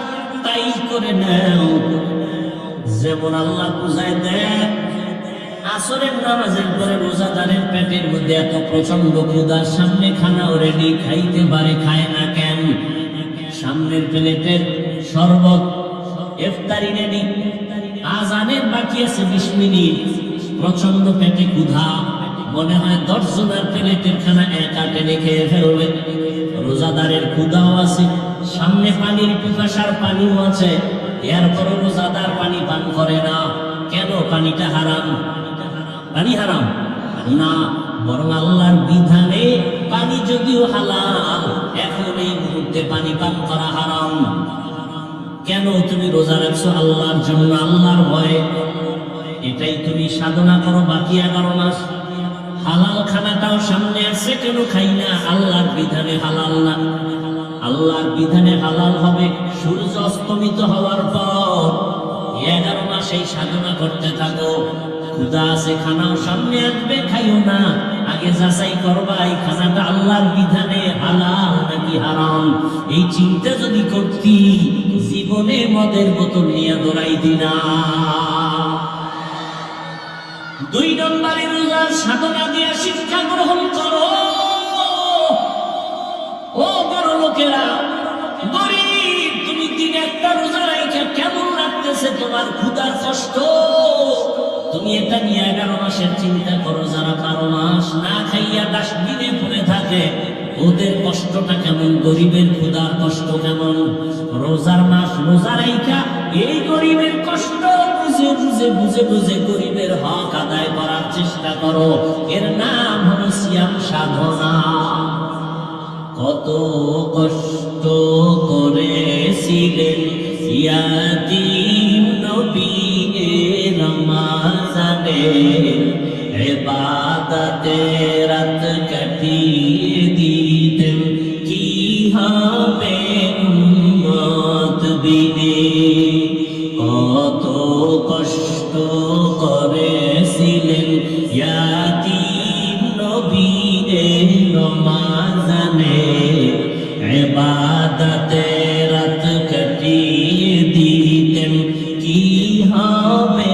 তাই করে নাও। যেমন আল্লাহ বুঝায় দেয়, আসরের নামাজের পরে রোজাদারের পেটের মধ্যে এত প্রচন্ড ক্ষুধা, সামনে খানাও রেডি, খাইতে পারে, খায় না কেন? সামনের প্লেটের শরবত, ইফতারি রেডি, আজানের বাকি আছে 20 মিনিট, প্রচন্ড পেটে ক্ষুধা, মনে হয় 10 জনের প্লেটের খানা একা টেনে খেয়ে ফেলবে। রোজাদারের ক্ষুধাও আছে, সামনে পানির পিপাসার পানিও আছে, এরপরও রোজাদার পানি পান করে না। কেন? পানিটা হারাম। পানি হারাম না, বরং আল্লাহর বিধানে পানি যদিও হালাল, এখন এই মুহূর্তে পানি পান করা হারাম। কেন? তুমি রোজা রাখছো আল্লাহর জন্য, আল্লাহর ভয়ে। এটাই তুমি সাধনা করো বাকি 11 মাস। হালাল খানাটাও সামনে আছে, কেন খাই না? আল্লাহর বিধানে হালাল না। আল্লাহর বিধানে হালাল হবে সূর্য অস্তমিত হওয়ার পর। 11 মাস এই সাধনা করতে থাকো। ক্ষুধা আছে, খানাও সামনে আসবে, খাইও না। আগে যাচাই করবা এই খানাটা আল্লাহর বিধানে হালাল নাকি হারাম। এই চিন্তা যদি করতি, জীবনে মদের বোতল নিয়ে দৌড়াইতি না। 2 নম্বরে রোজার সাধনা দিয়ে শিক্ষা গ্রহণ করো। ও বড় লোকেরা, গরিব, তুমি দিনে একটা রোজা রাখা কেমন লাগতেছে তোমার? ক্ষুধার কষ্ট, তুমি এটা নিয়ে 11 মাসের চিন্তা করো। যারা 12 মাস না খাইয়া ডাস্টবিনে পড়ে থাকে, ওদের কষ্টটা কেমন? গরিবের ক্ষুধার কষ্ট কেমন? রোজার মাস রোজা রাখা এই গরিবের কষ্ট বুঝে বুঝে বুঝে বুঝে গরিবের হক আদায় করার চেষ্টা করো। এর নাম হলো সিয়াম সাধনা। কত কষ্ট করেছিলেন ইয়াতীম নবী রমজানে, ইবাদতে রাত কাটিয়ে দিতেন, কি হবে উম্মত বিনে। কত কষ্ট করেছিলেন ইয়াতীম নবী রমজানে, ইবাদতে রাত কাটিয়ে দিতেন, কি হবে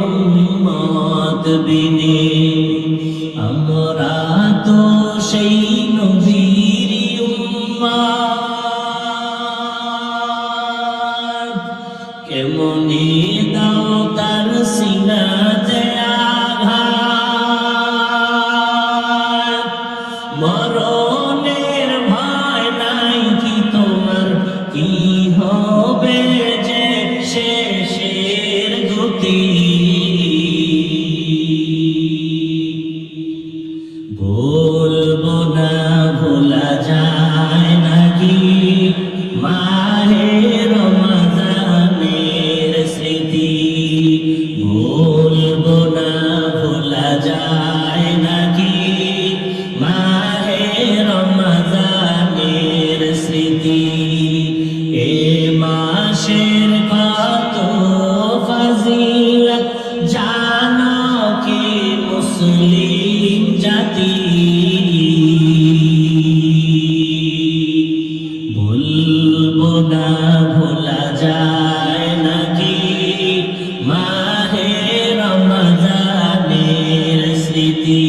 উম্মত বিনে। আমরা তো সেই নবীর উম্মত, কেমনে দাও তার সিনাতে আঘাত। মরণের ভয় নাই কি তোমার? কি হবে যে শেষের গতি? বলবো না ভোলা যায় নাকি মাহে রমজানের স্মৃতি? বলবো না ভোলা যায় নাকি মাহে রমজানের স্মৃতি? এ মাসের কত ফজিলত জানো কি মুসলিম জাতি? বলবো না ভোলা যায় নাকি মাহে রমজানের স্মৃতি?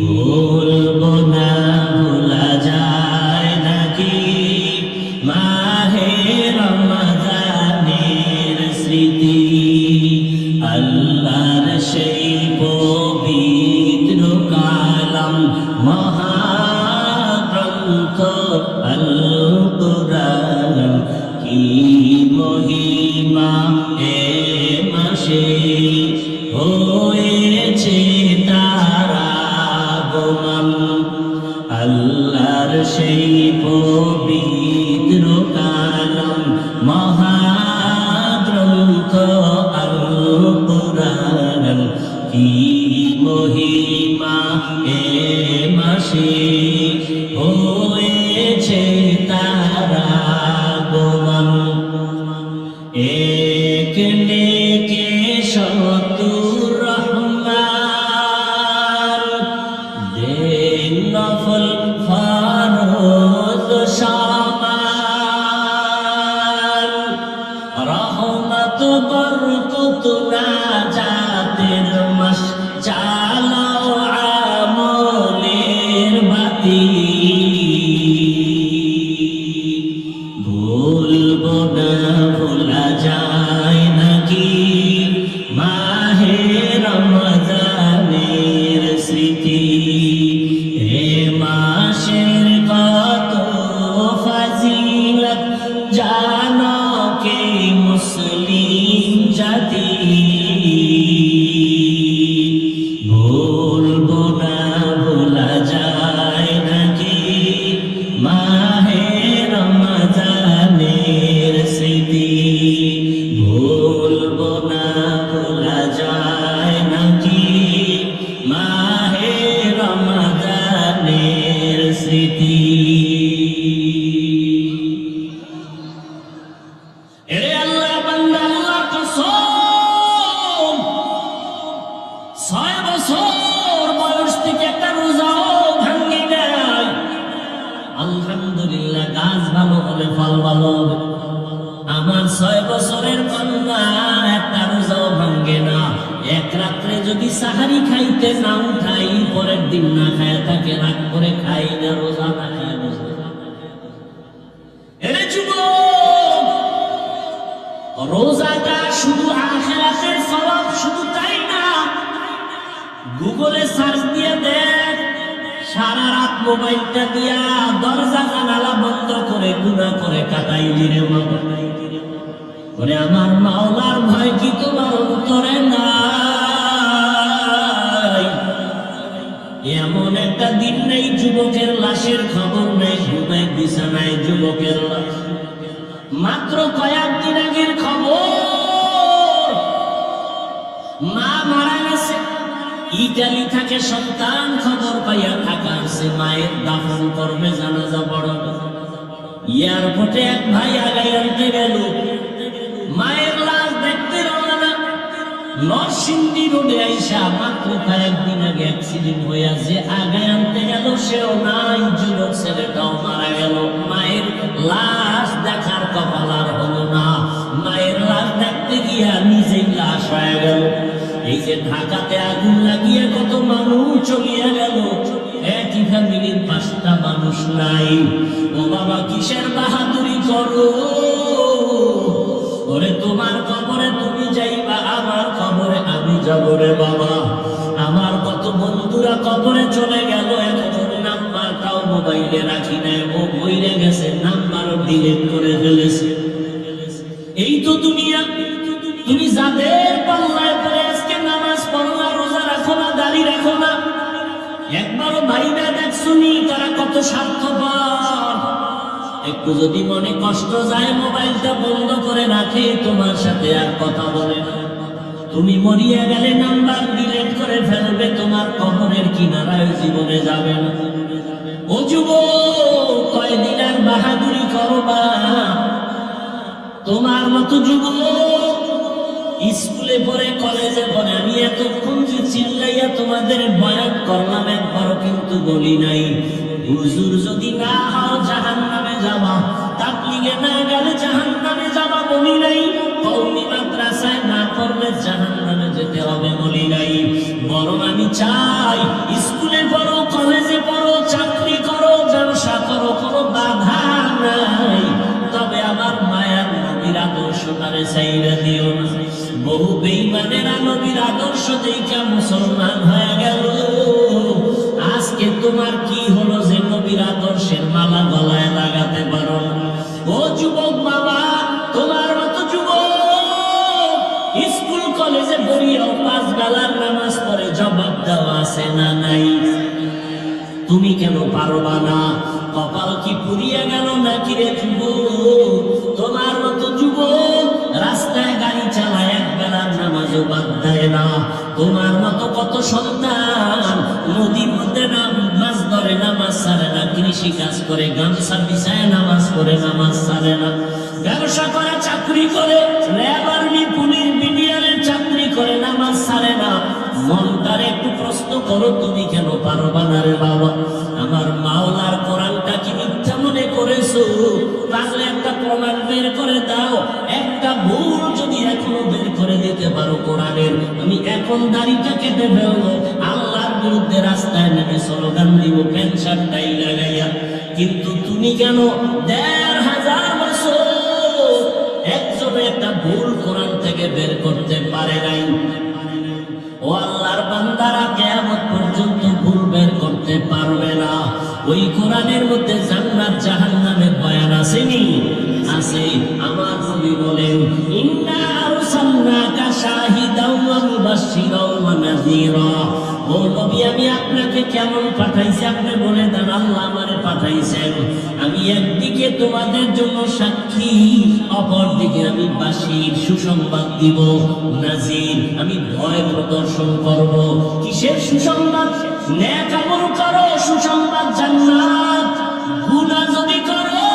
বলবো না ভোলা যায় নাকি মাহে রমজানের স্মৃতি? আল্লাহর মহিমা এ মাসে হয়েছে তারা গোমান আল্লাহর সেই পবিত্র কালাম মহাগ্রন্থ আল কুরআন কি মহিমা এ মাসে হয়েছে তারা গোমান এক নেকে শতুর রহমান দেন নফল ফরজ সমান রহমত বরকত নাজাতের মাস চালাও আমলের বাতি ভুলবো না ভোলা যায় নাকি মাহে রমজানের স্মৃতি এ মাসের কত ফাজিলত জানো কে মুসলিম জাতি ভুলবো না ভোলা যায় নাকি মাহে রমজানের স্মৃতি ভুলবো না ভোলা যায় নাকি মাহে রমজানের স্মৃতি এরে আল্লাহ বান্দা আল্লাহ কসম 6 বছর বয়স থেকে একটা রোজাও ভাঙি নাই আলহামদুলিল্লাহ গাছ ভালো হলে ফল ভালো হবে আমার 6 বছরের কন্যা একটা রোজাও ভাঙে না এক রাত্রে যদি সাহারি খাইতে না উঠাই পরের দিন না খায় তাকে রাগ করে খাই না রোজা না খায় এরে যুবক রোজাটা শুধু আখিরাতের সওয়াব শুধু তাই না গুগলে সার্চ দিয়ে দেখ সারা রাত মোবাইলটা দিয়া দরজা জানালা বন্ধ করে গুনাহ করে কাটাইলি রে বাবা ওরে আমার মাওলার ভয় কি তোমার অন্তরে নাই এমন একটা দিন নেই যুবকের লাশের খবর নেই ঘুমায় বিছানায় যুবকের লাশ মাত্র কয়েকদিন আগের খবর মা মারা গেছে ইটালি থেকে সন্তান খবর পাইয়া ঢাকা আসছে মায়ের দাফন করবে জানাজা পড়াবে এয়ারপোর্টে এক ভাই আগাই আনতে গেল মায়ের লাশ দেখতে রওনা নরসিংদী রোডে আইসা মাত্র কয়েকদিন আগে অ্যাক্সিডেন্ট হইয়া যে আগে আনতে গেল সেও নাই যুবক ছেলেটাও মারা গেল মায়ের লাশ দেখার কপাল আর হলো না মায়ের লাশ দেখতে গিয়া নিজেই লাশ হয়ে গেল এই যে ঢাকাতে আগুন লাগিয়ে কত মানুষ চলিয়া গেল একই ফ্যামিলির 5টা মানুষ নাই ও বাবা কিসের বাহাদুরি করো ওরে তোমার কবরে তুমি যাইবা আমার কবরে আমি যাব রে বাবা আমার কত বন্ধুরা কবরে চলে গেল এখন নাম্বারটাও মোবাইলে রাখি নাই ও বইরে গেছে নাম্বারও ডিলিট করে ফেলেছে এই তো দুনিয়া তুমি যাদের পাল্লায় পড়ে আজকে নামাজ পড়ো না রোজা রাখো না দাড়ি রাখো না একবারও ভাইরা দেখছুনি তারা কত স্বার্থপর একটু যদি মনে কষ্ট যায় মোবাইলটা বন্ধ করে রাখে তোমার সাথে আর কথা বলে না তুমি মরিয়া গেলে নাম্বার ডিলিট করে ফেলবে তোমার কবরের কিনারায় জীবনে যাবে না ও যুবক কয়দিন আর বাহাদুরি করবা তোমার মতো যুবক স্কুলে পড়ে কলেজে পড়ে আমি এতক্ষণ যে চিল্লাইয়া তোমাদের বয়ান করলাম একবারও কিন্তু বলি নাই হুজুর যদি না হও জাহান্নামে যাবা তাবলীগে না গেলে জাহান্নামে যাবা বলি নাই কওমি মাদ্রাসায় না পড়লে জাহান্নামে যেতে হবে বলি নাই বরং আমি চাই স্কুলে পড়ো কলেজে পড়ো চাকরি করো ব্যবসা করো কোনো বাধা নাই তবে আমার মায়ার নবীর আদর্শটারে চাইরা দিও না বহু বেঈমানেরা নবীর আদর্শ দেখা মুসলমান হয়ে গেল আজকে তোমার কি হলো যে নবীর আদর্শের মালা গলায় লাগাতে পারো ও যুবক বাবা তোমার মতো বেলার নামাজ পড়ে জবাব দেওয়া আছে না নাই? তুমি কেন পারবা না? কপাল কি পুড়িয়ে গেল নাকি রে যুবক? তোমার মতো যুবক রাস্তায় গাড়ি চালায় এক বেলার নামাজও বাদ দেয় না। তোমার মতো কত সন্তান নদীর মধ্যে মাছ ধরে নামাজ ছাড়ে না, কৃষি কাজ করে গামছা বিছায় নামাজ পড়ে নামাজ ছাড়ে না, ব্যবসা করে চাকরি করে র্যাব আর্মি পুলিশ বিডিআরের চাকরি করে নামাজ ছাড়ে না। মনটার একটু প্রশ্ন করো, তুমি কেন পারবা না রে বাবা? আমার মাওলার কোরআনটা কি মিথ্যা মনে করেছো? তাহলে একটা প্রমাণ বের করে দাও। একটা ভুল যদি এখনো বের করে দিতে পারো কোরআনের, আমি এখন দাড়িটা কেটে ফেলবো, আল্লাহর বিরুদ্ধে রাস্তায় নেমে স্লোগান দিব ক্যান্সার টাই লাগাইয়া। কিন্তু তুমি কেন ১৫০০ বছর একজনে একটা ভুল কোরআন থেকে বের করতে পারে নাই? ও আল্লাহর বান্দারা, কিয়ামত পর্যন্ত ভুল বের করতে পারবে না। ওই কোরআনের মধ্যে জান্নাত জাহান্নামের বয়ান আসেনি? আছে। আমার নবী বলেন, ইন্না আরসালনাকা শাহিদাও ওয়া মুবাশশিরাও ওয়া নাযীরা। ও নবী, আমি আপনাকে কেমন পাঠাইছি আপনি বলে দেন। আল্লাহ আমারে পাঠাইছেন, আমি একদিকে তোমাদের জন্য সাক্ষী, অপরদিকে আমি বাশীর সুসংবাদ দিব, নাযীর আমি ভয় প্রদর্শন করব। কিসের সুসংবাদ? নেক আমল করো, সুসংবাদ জান্নাত। গুনাহ যদি করো,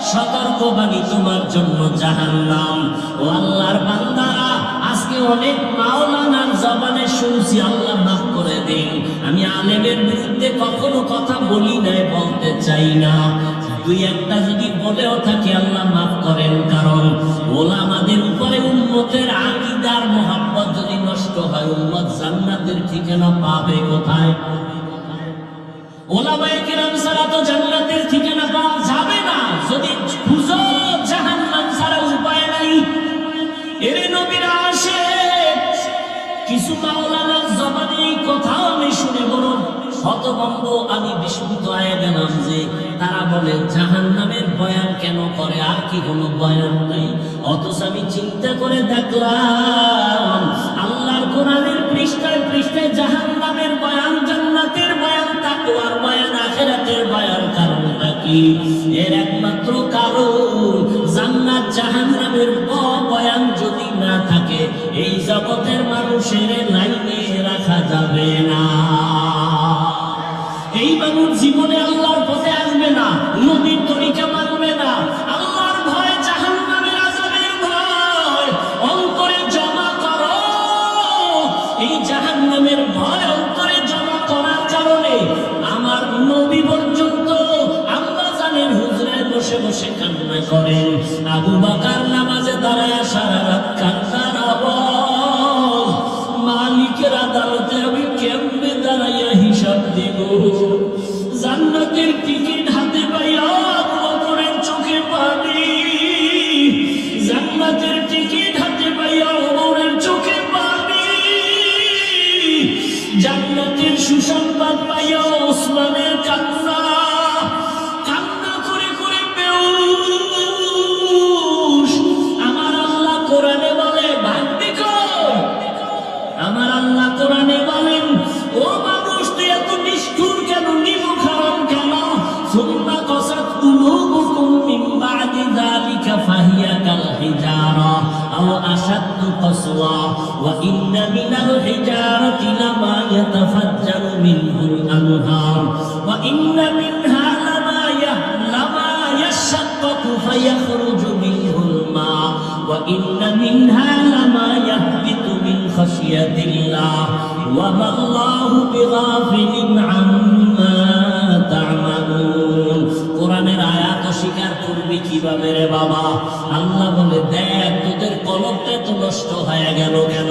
সতর্কবাণী তোমার জন্য জাহান্নাম। ও আল্লাহর বান্দারা, আজকে অনেক মাওলানার জবানে শুনছি, আল্লাহ মাফ করে দিন, আমি আলেমের বিরুদ্ধে কখনো কথা বলি নাই, বলতে চাই না। দুই একটা যদি বলেও থাকি আল্লাহ মাফ করেন, কারণ ওলামাদের উপরে উম্মতের আকীদার মোহাব্বত যদি নষ্ট হয়, উম্মত জান্নাতের ঠিকানা পাবে কোথায়? ওলামায়ে কিরাম ছাড়া তো জান্নাতের ঠিকানা পাওয়া যাবে না। যদি খুঁজো জাহান্নাম ছাড়া উপায় নাই। এর নবীরা আসে, কিছু মাওলানার জবানে এই কথা আমি শুনে বড় হতভম্ব, আমি বিস্মিত হয়ে গেলাম যে তারা বলে জাহান্নামের বয়ান কেন করে, আর কি কোনো বয়ান নাই? অথচ আমি চিন্তা করে দেখলাম আল্লাহর কোরআনের পৃষ্ঠায় পৃষ্ঠায় জাহান্নামের বয়ান, জান্নাতের বয়ান, তাকওয়ার বয়ান, আখিরাতের বয়ান। কারণটা কি? এর একমাত্র কারণ, জান্নাত জাহান্নামের বয়ান যদি না থাকে, এই জগতের মানুষের লাইনে রাখা যাবে না। এই মানুষ জীবনে আল্লাহর পথে আসবে না, নবীর তরিকা মানবে না। আল্লাহর ভয়, জাহান্নামের আযাবের ভয় অন্তরে জমা করো। এই জাহান্নামের ভয় অন্তরে জমা করার কারণে আমার নবী পর্যন্ত আম্মা জানের হুজরায় বসে বসে কান্না করেন। আবু বকর নামাজে দাঁড়ায় সারা রাত কান্নার আওয়াজ। মালিকের আদালতে আমি কেমনে দাঁড়াইয়া হিসাব দিব? জান্নাতের টিকিট হাতে পাইয়া আবু বকরের চোখে পানি, জান্নাতের টিকিট হাতে পাইয়া ওমরের চোখে পানি, জান্নাতের সুসংবাদ পাইয়া ওসমানের কান্না, কান্না করে করে বেহুশ। আমার আল্লাহ কোরআনে বলে, ভাববি কই? আমার আল্লাহ কোরআনে বলেন, ও মানুষ, তুই এত নিষ্ঠুর কেন, নিমুখ হারাম কেন? সুম্মা কাসাত কুলুবুকুম মিন বাদি যালিকা ফাহিয়া কাল হিজারা আও আশাদ্দু কাসওয়া ওয়া ইন্না মিনাল হিজারাতি লামা ইয়াতাফাজ্জারু মিনহুল আনহার ওয়া ইন্না মিনহা লামা ইয়াশাক্কাকু ফায়াখরুজু মিনহুল মা ওয়া ইন্না মিনহা লামা ইয়াহবিতু মিন খাশিয়াতিল্লাহ ওয়া মাল্লাহু বিগাফিলিন আম্মা তা'মালুন। কোরআনের আয়াত অস্বীকার করবি কিভাবে রে বাবা? আল্লাহ বলে, দেখ তোদের কলবটা তো নষ্ট হয়ে গেল কেন?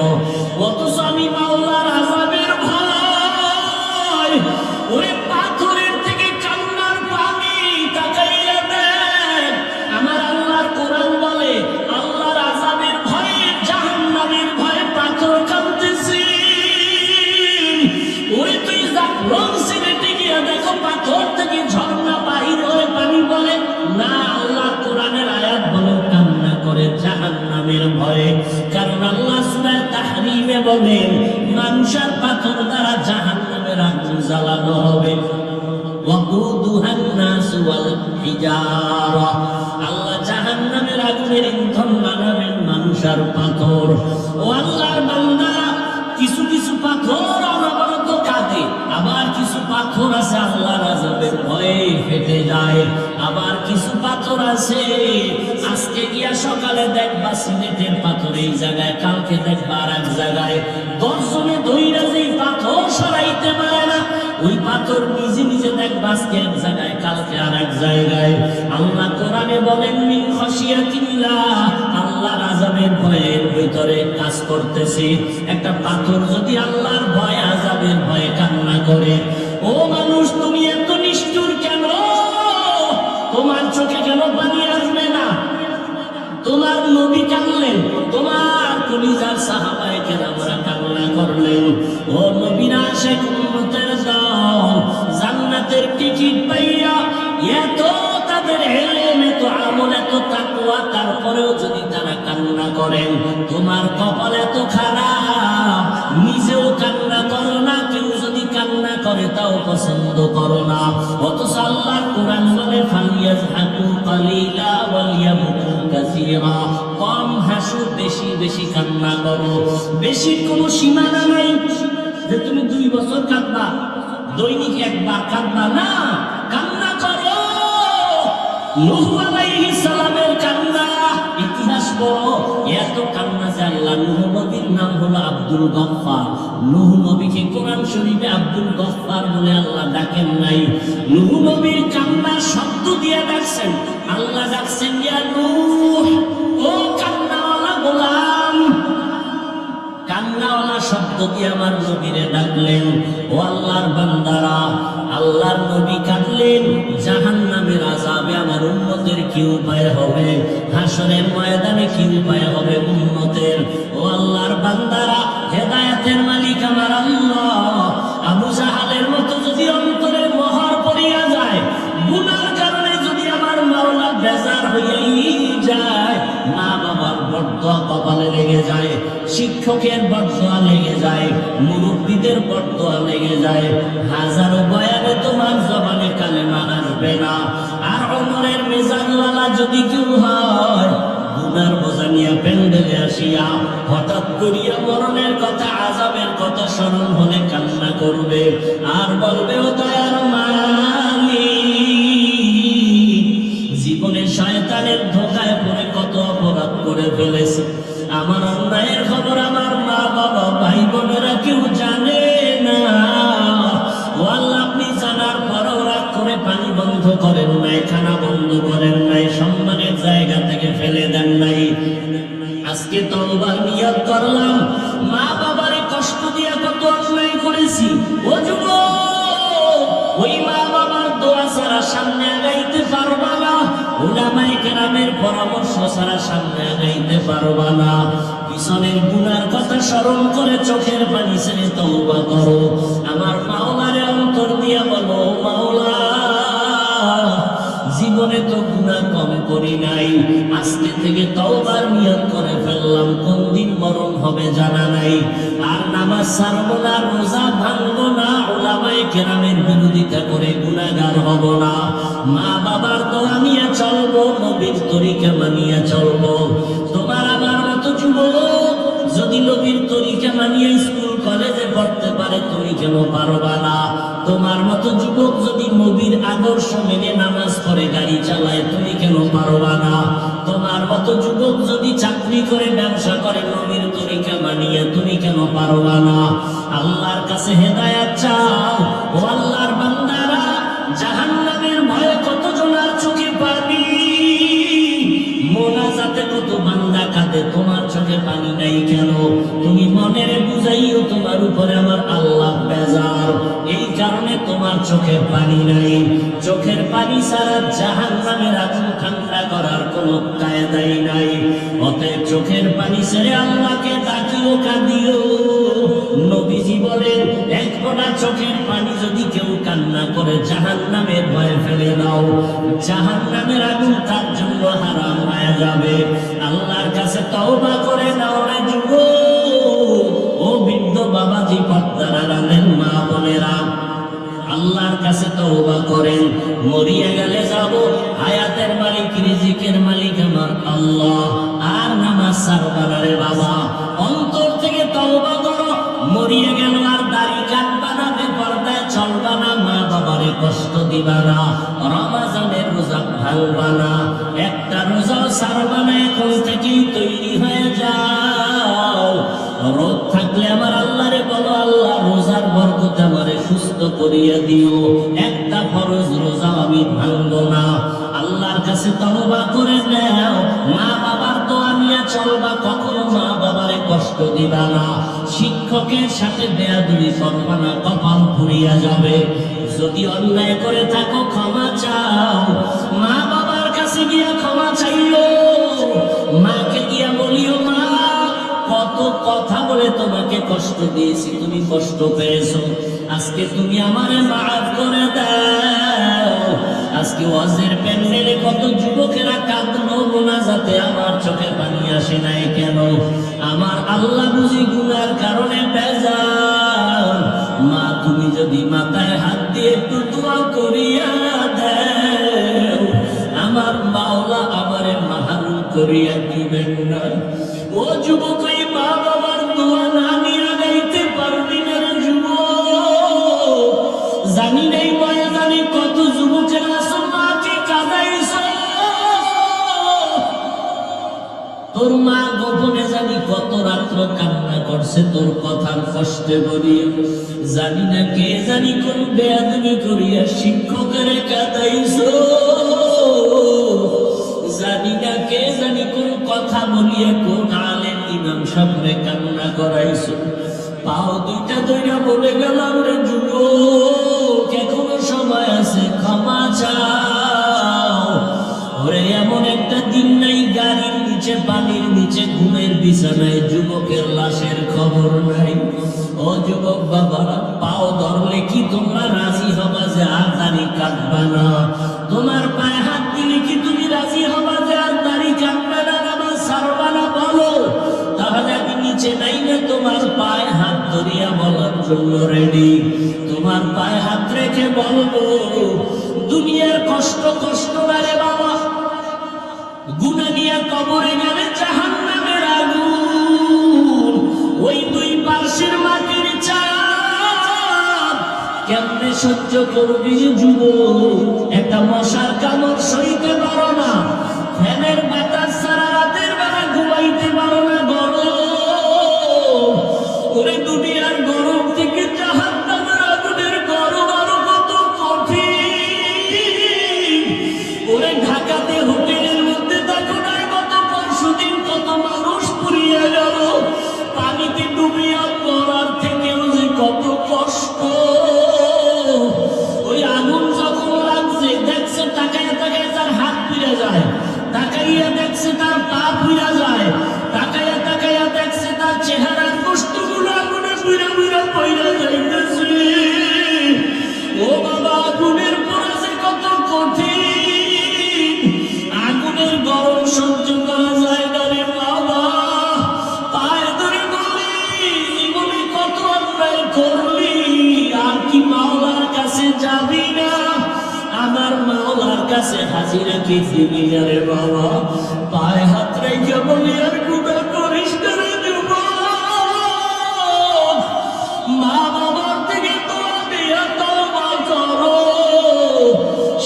অথচ আমি মাওলার আযাবের ভয়, ওরে পাথরের থেকে কান্নার পানি, তাকাইয়া দেখ। আমার আল্লাহর কোরআন বলে, আল্লাহর আযাবের ভয়ে, জাহান্নামের ভয়ে পাথর কাঁদতেছে। ওরে তুই জাফলং সিলেটে গিয়া দেখো, পাথর থেকে ঝর্ণা বাহির হয়ে পানি বলে না। আল্লাহ কোরআনের আয়াত বলে কান্না করে জাহান্নাম জাহান্নামের ভয়ে। কারণ আল্লাহ সূরা তাহরীমে বলেন মানুষের পাথর দ্বারা জাহান্নামের আগুন জ্বালানো হবে। ওয়াকুদুহান নাস ওয়াল হিজারা, আল্লাহ জাহান্নামের আগুনের ইন্ধন বানাবেন মানুষ আর পাথর। ও আল্লাহর বান্দা, কিছু কিছু পাথর অনবরত কাঁদে, আবার কিছু পাথর আছে আল্লাহর আযাবের ভয়ে ফেটে যায়। আবার কিছু পাথর আছে আজকে গিয়া সকালে দেখবা সিলেটের পাথর এই জায়গায়, কালকে দেখবা আর এক জায়গায়। 10 জনে ধইরা যেই পাথর সরাইতে পারে না, ওই পাথর নিজে নিজে দেখবা আজকে এক জায়গায়, কালকে আর এক জায়গায়। আল্লাহ কোরআনে বলেন মিন খাশিয়াতিল্লাহ, আল্লাহর আযাবের ভয়ের ভিতরে কাজ করতেছে। একটা পাথর যদি আল্লাহর ভয় আযাবের ভয়ে কান্না করে, ও মানুষ তুমি এত নিষ্ঠুর কেন? তোমার চোখে কেন পানি আসবে না? তোমার নবী কাঁদলেন, তোমার কলিজার সাহাবায়ে কেরামরা কান্না করলেন। ও নবীর আশিক উম্মতের দল, জান্নাতের টিকিট পাইয়া এত তাদের ইলম, এত আমল, এত তাকওয়া, তারপরেও যদি তারা কান্না করেন, তোমার কপাল এত খারাপ, নিজেও কান্না করো না, কেউ যদি কান্না করে তাও পছন্দ করো না। অথচ আল্লাহর কোরআন বলে ফালিয়াযহাকু কালিলা ওয়ালিয়াবকু কাসীরা, কম হাসো, বেশি বেশি কান্না করো। বেশি কোনো সীমানা নাই যে তুমি 2 বছর কাঁদবা, দৈনিক একবার কাঁদবা না, কান্না করো। নূহ আলাইহিস সালামের কান্না ইতিহাস বড়, এত কান্না যে আল্লাহ নূহ নবীর নাম হলো আব্দুল গফফার। নূহ নবীকে কোরআন শরীফে আব্দুল গফফার বলে আল্লাহ ডাকেন নাই, নূহ নবীর কান্নার শব্দ দিয়ে ডাকছেন। আল্লাহ ডাকছেন ইয়া নূহ, ও কান্নাওয়ালা গোলাম। কান্নাওয়ালা শব্দ দিয়ে আমার নবীরে ডাকলেন। ও আল্লাহর বান্দারা, আল্লাহর নবী কাঁদলেন, জাহান্নামের আযাবে আমার উম্মতের কি উপায় হবে, হাসরের ময়দানে কি উপায় হবে উম্মতের। ও আল্লাহর বান্দারা, হেদায়েতের মালিক আমার আল্লাহ। আবু জাহালের মতো যদি অন্তরে মোহর পড়িয়া যায়, গুনার কারণে যদি আমার মাওলা বেজার হইয়াই যায়, মা বাবার বরদোয়া কপালে লেগে যায়, শিক্ষকের বরদোয়া লেগে যায়, মুরব্বীদের বরদোয়া লেগে যায়, হাজারো বয়ানে তোমার জবানে কালেমা আসবে না। আর ওমরের মেজাজওয়ালা যদি কেউ হয়, গুনার বোঝা নিয়ে প্যান্ডেলে আসিয়া হঠাৎ করিয়া মরণের কথা, আযাবের কথা স্মরণ হলে কান্না করবে আর বলবে ও দয়ার মালিক, জীবনে শয়তানের ধোঁকায় পড়ে কত অপরাধ করে ফেলেছে। আমার অন্যায়ের খবর আমার মা বাবা ভাই বোনেরা কেউ জানে না। ও আল্লাহ, আপনি জানার পরও রাগ করে পানি বন্ধ করেন নাই, খানা বন্ধ করেন নাই, সম্মানের জায়গা থেকে ফেলে দেন নাই। আজকে তওবার নিয়ত করলাম, মা বাবারে কষ্ট দিয়া কত অন্যায় করেছি। ও যুবক, ওই মা বাবার দোয়া ছাড়া সামনে আগাইতে পারবা না, উলামায়ে কেরামের পরামর্শ ছাড়া সামনে আগাইতে পারবা না। পিছনের গুনার কথা স্মরণ করে চোখের পানি ছেড়ে তওবা করো। আমার মাওলারে অন্তর দিয়া বলো, মাওলা জীবনে তো গুনাহ কম করি নাই, আজকে থেকে তওবার নিয়ত করে ফেললাম, কোন দিন মরণ হবে জানা নাই। আর নামাজ ছাড়বো না, রোজা ভাঙবো না, উলামায়ে কেরামের বিরোধিতা করে গুনাহগার হব না, মা বাবার দোয়া নিয়ে চলবো, নবীর তরিকা মানিয়ে চলবো। তোমার আমার মতো যুবক যদি নবীর তরিকা মানিয়ে স্কুল কলেজে পড়তে পারে, তুমি কেন পারবা না? তোমার মতো যুবক যদি নবীর আদর্শ মেনে নামাজ পড়ে গাড়ি চালায়, তুমি কেন পারবা না? তোমার মতো যুবক যদি চাকরি করে ব্যবসা করে নবীর তরিকা মানিয়ে, তুমি কেন পারবা না? আল্লাহর কাছে হেদায়েত চাও। ও আল্লাহর বান্দারা, জাহান্নামের ভয়ে কত জনার চোখে পানি, মোনাজাতে কত বান্দা কাঁদে, তোমার চোখে পানি নাই কেন? তুমি মনের বুঝাইও তোমার উপরে আমার আল্লাহ বেজার, এই কারণে তোমার চোখে পানি নাই। চোখের পানি ছাড়া জাহান্নামের আগুন ঠান্ডা করার কোনো কায়দাই নাই। অতএব চোখের পানি ছেড়ে আল্লাহকে ডাকিও, কাঁদিও। নবীজি বলেন, এক ফোঁটা চোখের পানি যদি কেউ কান্না করে জাহান্নামের ভয়ে ফেলে দাও, জাহান্নামের আগুন তার জন্য হারাম হয়ে যাবে। আল্লাহর কাছে তওবা করে নাও রে যুবক, ও বৃদ্ধ বাবাজি, পর্দার আড়ালের মা বোনেরা, আল্লাহর কাছে তওবা করেন। মরিয়া গেলে যাব, হায়াতের মালিক রিজিকের মালিক আমার আল্লাহ, আর নামাজ ছাড়বা রে বাবা। অন্তর থেকে তওবা করো। মরিয়া গেল আর দাড়ি কাটবা না, বেপরদায় চলবা না, মা বাবারে কষ্ট দিবা না, রমজানের রোজা ভাঙবা না, একটা রোজাও ছাড়বা না। এখন থেকেই তৈরি হয়ে যাও। রোগ থাকলে আমার আল্লাহরে বলো, আল্লাহ রোজার বরকতে আমারে সুস্থ করিয়া দিও, একটা ফরজ রোজা আমি ভাঙবো না। আল্লাহর কাছে তওবা করে নাও। মা বাবার দোয়া নিয়ে চলবা, কখনো মা বাবারে কষ্ট দিবা না। শিক্ষকের সাথে বেয়াদবি করবা না, কপাল পুড়িয়া যাবে। যদি অন্যায় করে থাকো ক্ষমা চাও, মা বাবার কাছে গিয়া ক্ষমা চাইও। মাকে গিয়া বলিও, মা কত কথা বলে তোমাকে কষ্ট দিয়েছি, তুমি কষ্ট পেয়েছো, আজকে তুমি আমারে মাফ করে দাও। আজকে ওয়াজের প্যান্ডেলে কত যুবকেরা কাঁদলো, মোনাজাতে আমার চোখে পানি আসে নাই কেন? আমার আল্লাহ বুঝি গুনার কারণে বেজার। মা তুমি যদি মাথায় হাত দিয়ে একটু দোয়া করিয়া দাও, আমার মাওলা আমারে মাহরুম করিয়া দিবেন না। ও যুবক, এই মা বাবার দোয়া না নিয়ে গাইতে পারবি না রে যুবক। জানি নেই ময়দানে কত যুবকের আসো মাকে কাঁদাইছ। তোর মা গোপনে জানি কত রাত্র কান্না করছে তোর কথার কষ্টে বলিয়া। জানি না কে জানি কোন বেয়াদবি করিয়া শিক্ষকের কাঁদাইছ। জানি না কে জানি কোন কথা বলিয়া কোন আলেম ইমাম সামনে কান্না করাইছো। পাও দুইটা দইরা বলে গেলাম রে যুবক, এখনো সময় আছে, ক্ষমা চাও। ওরে এমন একটা দিন নাই গাড়ির নিচে, পানির নিচে, ঘুমের বিছানায় যুবকের লাশের খবর নাই। ও যুবক বাবারা, পাও ধরলে কি তোমরা রাজি হবা যে আর দাড়ি কাটবা না? তোমার পায়ে হাত দিলে কি তুমি রাজি হবা যে আর দাড়ি কাটবা না, নামাজ ছাড়বা না? বলো, তাহলে আমি নিচে নাই না তোমার পায়ে হাত ধরিয়া বলার জন্য রেডি। তোমার পায়ে হাত রেখে বলবো, দুনিয়ার কষ্ট কষ্ট না রে বাবা, গুনাহ নিয়ে কবরে গেলে জাহান্নামের আগুন, ওই দুই পাশের মাটির চাপ কেমনে সহ্য করবি যুবক? একটা মশার কামড় সইতে পারো না, ফ্যানের বাতাস ছাড়া রাতের বেলা ঘুমাইতে পারো না, গরম। ওরে দুনিয়ার গরম থেকে জাহান্নামের আগুনের গরম আরো কত কঠিন। ওরে ঢাকাতে হোটেলের মধ্যে দেখো না, গত পরশুদিন কত মানুষ পুড়িয়ে গেল। পানিতে ডুবিয়া পড়ার থেকেও যে কত কষ্ট। ওই আগুন যখন লাগছে, দেখছে তাকাইয়া তাকাইয়া তার হাত পুড়ে যায়, তাকাইয়া দেখছে তার পা পুড়ে যায়, তাকাইয়া তাকাইয়া দেখছে তার চেহারার কষ্টগুলো আগুনে পুড়ে পুড়ে পড়ে যাইতেছে। ও বাবা, আগুনের পড়া যে কত কঠিন, আগুনের গরম সহ্য করা যায় না রে বাবা। পায়ে ধরে বলি, জীবনে কত অন্যায় করলি, আর কি মাওলার কাছে যাবি না? আমার মাওলার কাছে হাজিরা কি দিবি না রে বাবা? পায়ে হাত রেখে বলি, আর গুনাহ করিস না রে যুবক। মা বাবার থেকে দোয়া দিয়া তওবা করো।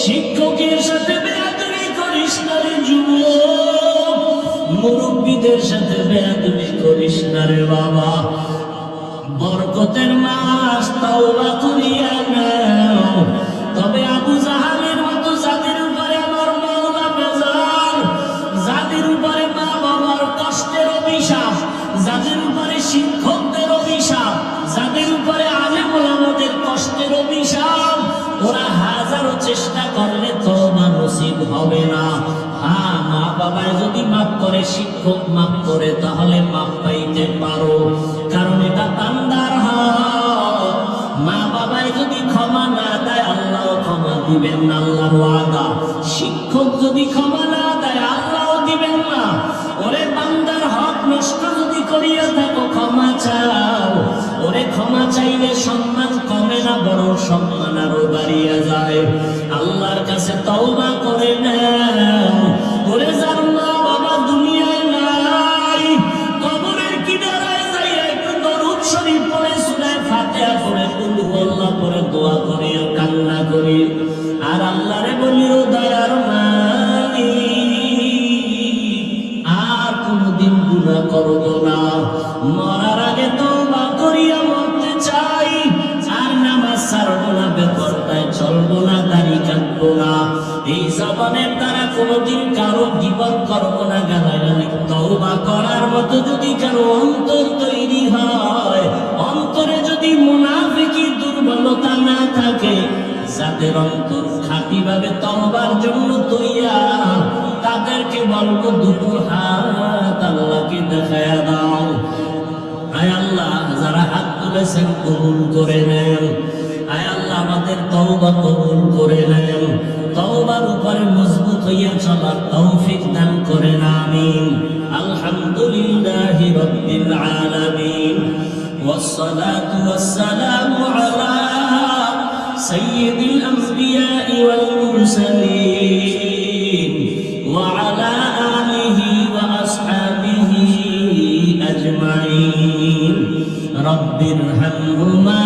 শিক্ষকের সাথে বেয়াদবি করিস না রে যুবক। মুরব্বীদের সাথে বেয়াদবি করিস না রে বাবা। বরকতের মাস, তওবা করিয়া নাও। তবে আবু জাহালের মতো যাদের উপরে আমার মাওলা বেজার, যাদের উপরে মা বাবার কষ্টের অভিশাপ, যাদের উপরে শিক্ষকদের অভিশাপ, যাদের উপরে আলেম ওলামাদের কষ্টের অভিশাপ, ওরা হাজারো চেষ্টা করলে তওবা নসিব হবে না। হ্যাঁ, মা বাবায় যদি মাফ করে, শিক্ষক মাফ করে, তাহলে মাফ পাইতে পারো, কারণ এটা বান্দার হক। মা বাবায় যদি ক্ষমা না দেয়, আল্লাহ ক্ষমা দিবেন না, আল্লাহর ওয়াদা। শিক্ষক যদি ক্ষমা না দেয়, আল্লাহ দিবেন না। ওরে বান্দার নষ্ট যদি করিয়া থাকো ক্ষমা চাও। ওরে ক্ষমা চাইলে সম্মান কমে না, বরং সম্মান আরো বাড়িয়া যায়। আল্লাহর কাছে তওবা করে নাও। ওরে যার মা বাবা দুনিয়ায় নাই, কবরের কিনারায় যাইয়া একটু দরুদ শরীফ পড়ে, সূরা ফাতিহা পড়ে, কুল হুয়াল্লাহ পড়ে দোয়া করিও, কান্না করিও। আর আল্লাহরে বলিও, দয়ার মালিক আর কোনদিন গুনাহ করব না, মরার আগে তওবা করিয়া মরতে চাই। আর নামাজ ছাড়ব না, বেপরদায় চলব না, দাড়ি কাটব না, এই জবানের দ্বারা কোনদিন কারো গীবত করব না, গালাগালি। তওবা করার মতো যদি কারো অন্তর তৈরি হয়, অন্তরে যদি মুনাফিকি দুর্বলতা না থাকে, যাদের অন্তর খাঁটিভাবে তওবার জন্য তৈয়ার, তাদেরকে বলবো দুটো হাত আল্লাহকে দেখায়া দাও। আয় আল্লাহ, যারা হাত তুলেছেন কবুল করে নেন। আয় আল্লাহ, আমাদের তওবা কবুল করে নেন। তওবার উপরে মজবুত হইয়া চলার তৌফিক দান করেন, আমিন। আলহামদুলিল্লাহি রাব্বিল আলামিন, ওয়াসসালাতু ওয়াসসালামু আলা সাইয়্যিদিল আমবিয়া'i ওয়াল মুরসালিন ওয়া আলা আলিহি ওয়া আসহাবিহি আজমাইন। রাব্বিরহামহুমা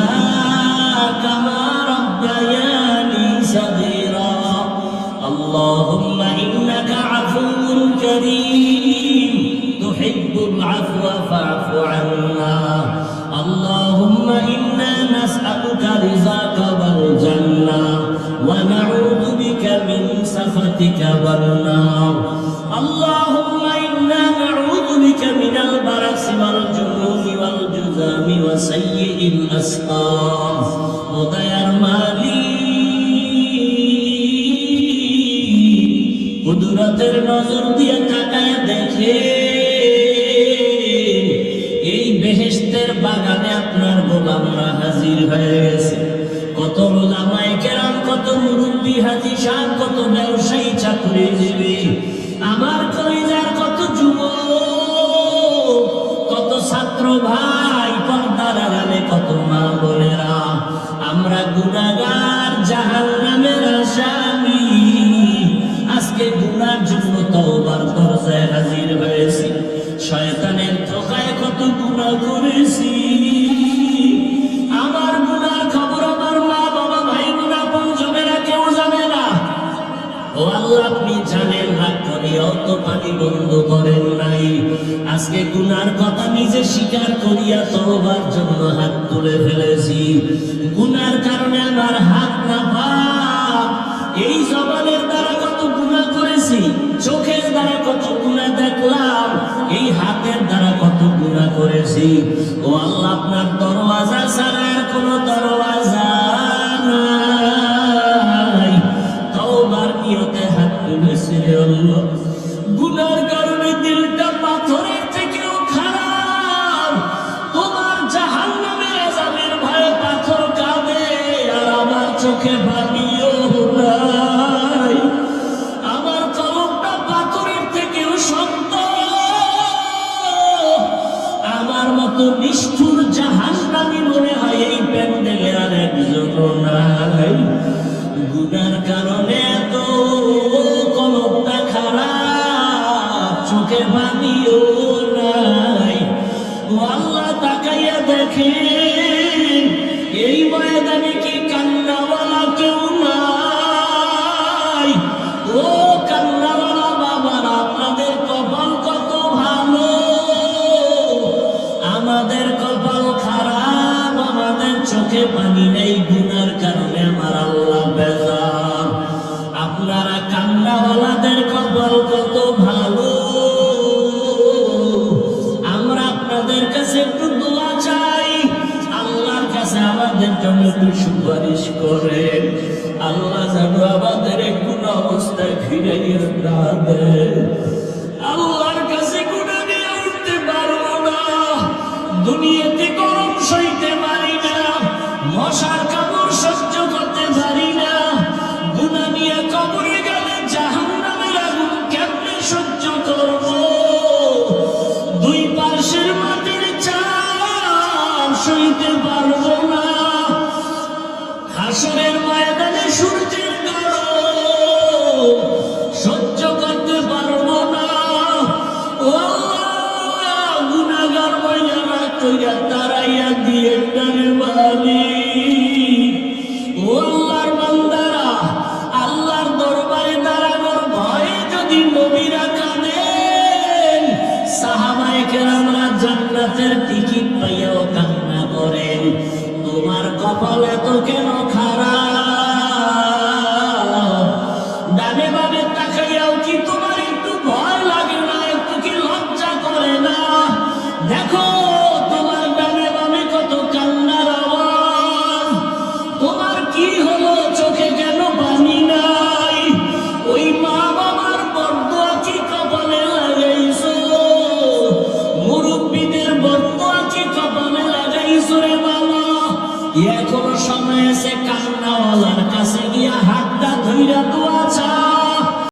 কামা রাব্বায়ানি সাগীরা। আল্লাহুম্মা ইন্নাকা আফুউন কারীম তুহিব্বুল আফওয়া ফা'ফু আন্না। আল্লাহুম্মা ইন্না নাসআলুকা রিযাকা ওয়াল জান্নাহ ওয়া নাউযু বিকা মিন সাখাতিকা ওয়ান নার। আল্লাহুম্মা ইন্না নাউযু বিকা মিনাল বারাসি ওয়াল জুনুনি ওয়াল জুযামি ওয়া সাইয়্যিল আসকাম। ও দয়ার মালিক, কুদরতের নজর দিয়ে তাকায় দেখে এই বেহেশতের বাগানে আপনার গোলামরা হাজির হয়ে গেছে। কত উলামায়ে কেরাম, কত মুরব্বী হাজী সাহেব, কত ব্যবসায়ী চাকরিজীবী, আমার কলিজার কত যুবক, কত ছাত্র ভাই, পর্দার আড়ালে কত মা বোনেরা, আমরা গুনাহগার, জাহান্নামের আসামি। আজকে গুনার জন্য তওবার দরজায় হাজির হয়েছি। শয়তানের ধোঁকায় কত গুনাহ করেছি। আমার গুনার খবর আমার মা বাবা, ভাই বোন, আপনজনেরা কেউ জানে না। ও আল্লাহ, আপনি জানেন, রাগ করিয়াও তো পানি বন্ধ করেন নাই। আজকে গুনার কথা নিজে স্বীকার করিয়া তওবার জন্য হাত তুলে ফেলেছি। গুনার কারণে আমার হাত না পাক। এই জবানের দ্বারা কত গুনাহ করেছি, চোখের দ্বারা কত গুনাহ দেখলাম, এই হাতের দ্বারা কত গুনাহ করেছি। ও আল্লাহ, আপনার দরওয়াজা ছাড়া আর কোনো দরওয়াজা নাই। তওবার নিয়তে হাত তুলেছি আল্লাহ। গুনার কারণে দিলটা পাথরের থেকেও খারাপ। তোমার জাহান্নামের আযাবের ভয়ে পাথর কাঁদে, আর আমার চোখে পানিও নাই। আমার কলবটা পাথরের থেকেও শক্ত। আমার মতো নিষ্ঠুর জাহান্নামী মনে হয় এই প্যান্ডেলে আর একজনও নাই। গুনার কারণে এত কলবটা খারাপ, চোখে পানিও নাই। ও আল্লাহ, তাকাইয়া দেখেন এই ময়দানে কি কান্নাওয়ালা কেউ নাই? ও কান্নাওয়ালা বাবারা, আপনাদের কপাল কত ভালো, আমাদের কপাল খারাপ। আমাদের চোখে পানি নেই, গুনার কারণে আমার আল্লাহ বেজার। আপনারা কান্নাওয়ালাদের কপাল কত ভালো। আমরা আপনাদের কাছে একটু দোয়া চাই, আল্লাহর কাছে আমাদের জন্য একটু সুপারিশ করেন। আল্লাহ যেন আমাদের কোন অবস্থায় ফিরে না দেন। আল্লাহর কাছে গুনাহ নিয়ে উঠতে পারবো না, দুনিয়াতে গরম সইতে পারি না, মশার কামড় সহ্য করতে পারি না। গুনাহ নিয়ে কবরে গেলে জাহান্নামের আগুন কেমনে সহ্য করবো? দুই হাসরের ময়দানে সূর্যের গরম সহ্য করতে পারবো না। ও আল্লাহ, গুনাহগার ময়দানা তৈরা তারাইয়া দিয়ে ডানে মালিক। ও আল্লাহর বান্দারা, আল্লাহর দরবারে দাঁড়ানোর ভয়ে যদি নবীরা কাঁদেন, সাহাবায়ে কেরামরা জান্নাতের টিকিট পাইয়াও কান্না করেন। তোমার কপাল এত কেন খারাপ? ডানে বামে তাকাইয়াও কি তোমার একটু ভয় লাগে না? একটু কি লজ্জা করে না? দেখো তোমার ডানে বামে কত কান্নার আওয়াজ। তোমার কি হলো? চোখে কেন পানি নাই? ওই মা বাবার বরদোয়া কি কপালে লাগাইছো? মুরব্বীদের বরদোয়া কি কপালে লাগাইছো রে বাবা? এখনো সময় আছে কান্নাওয়ালার কাছে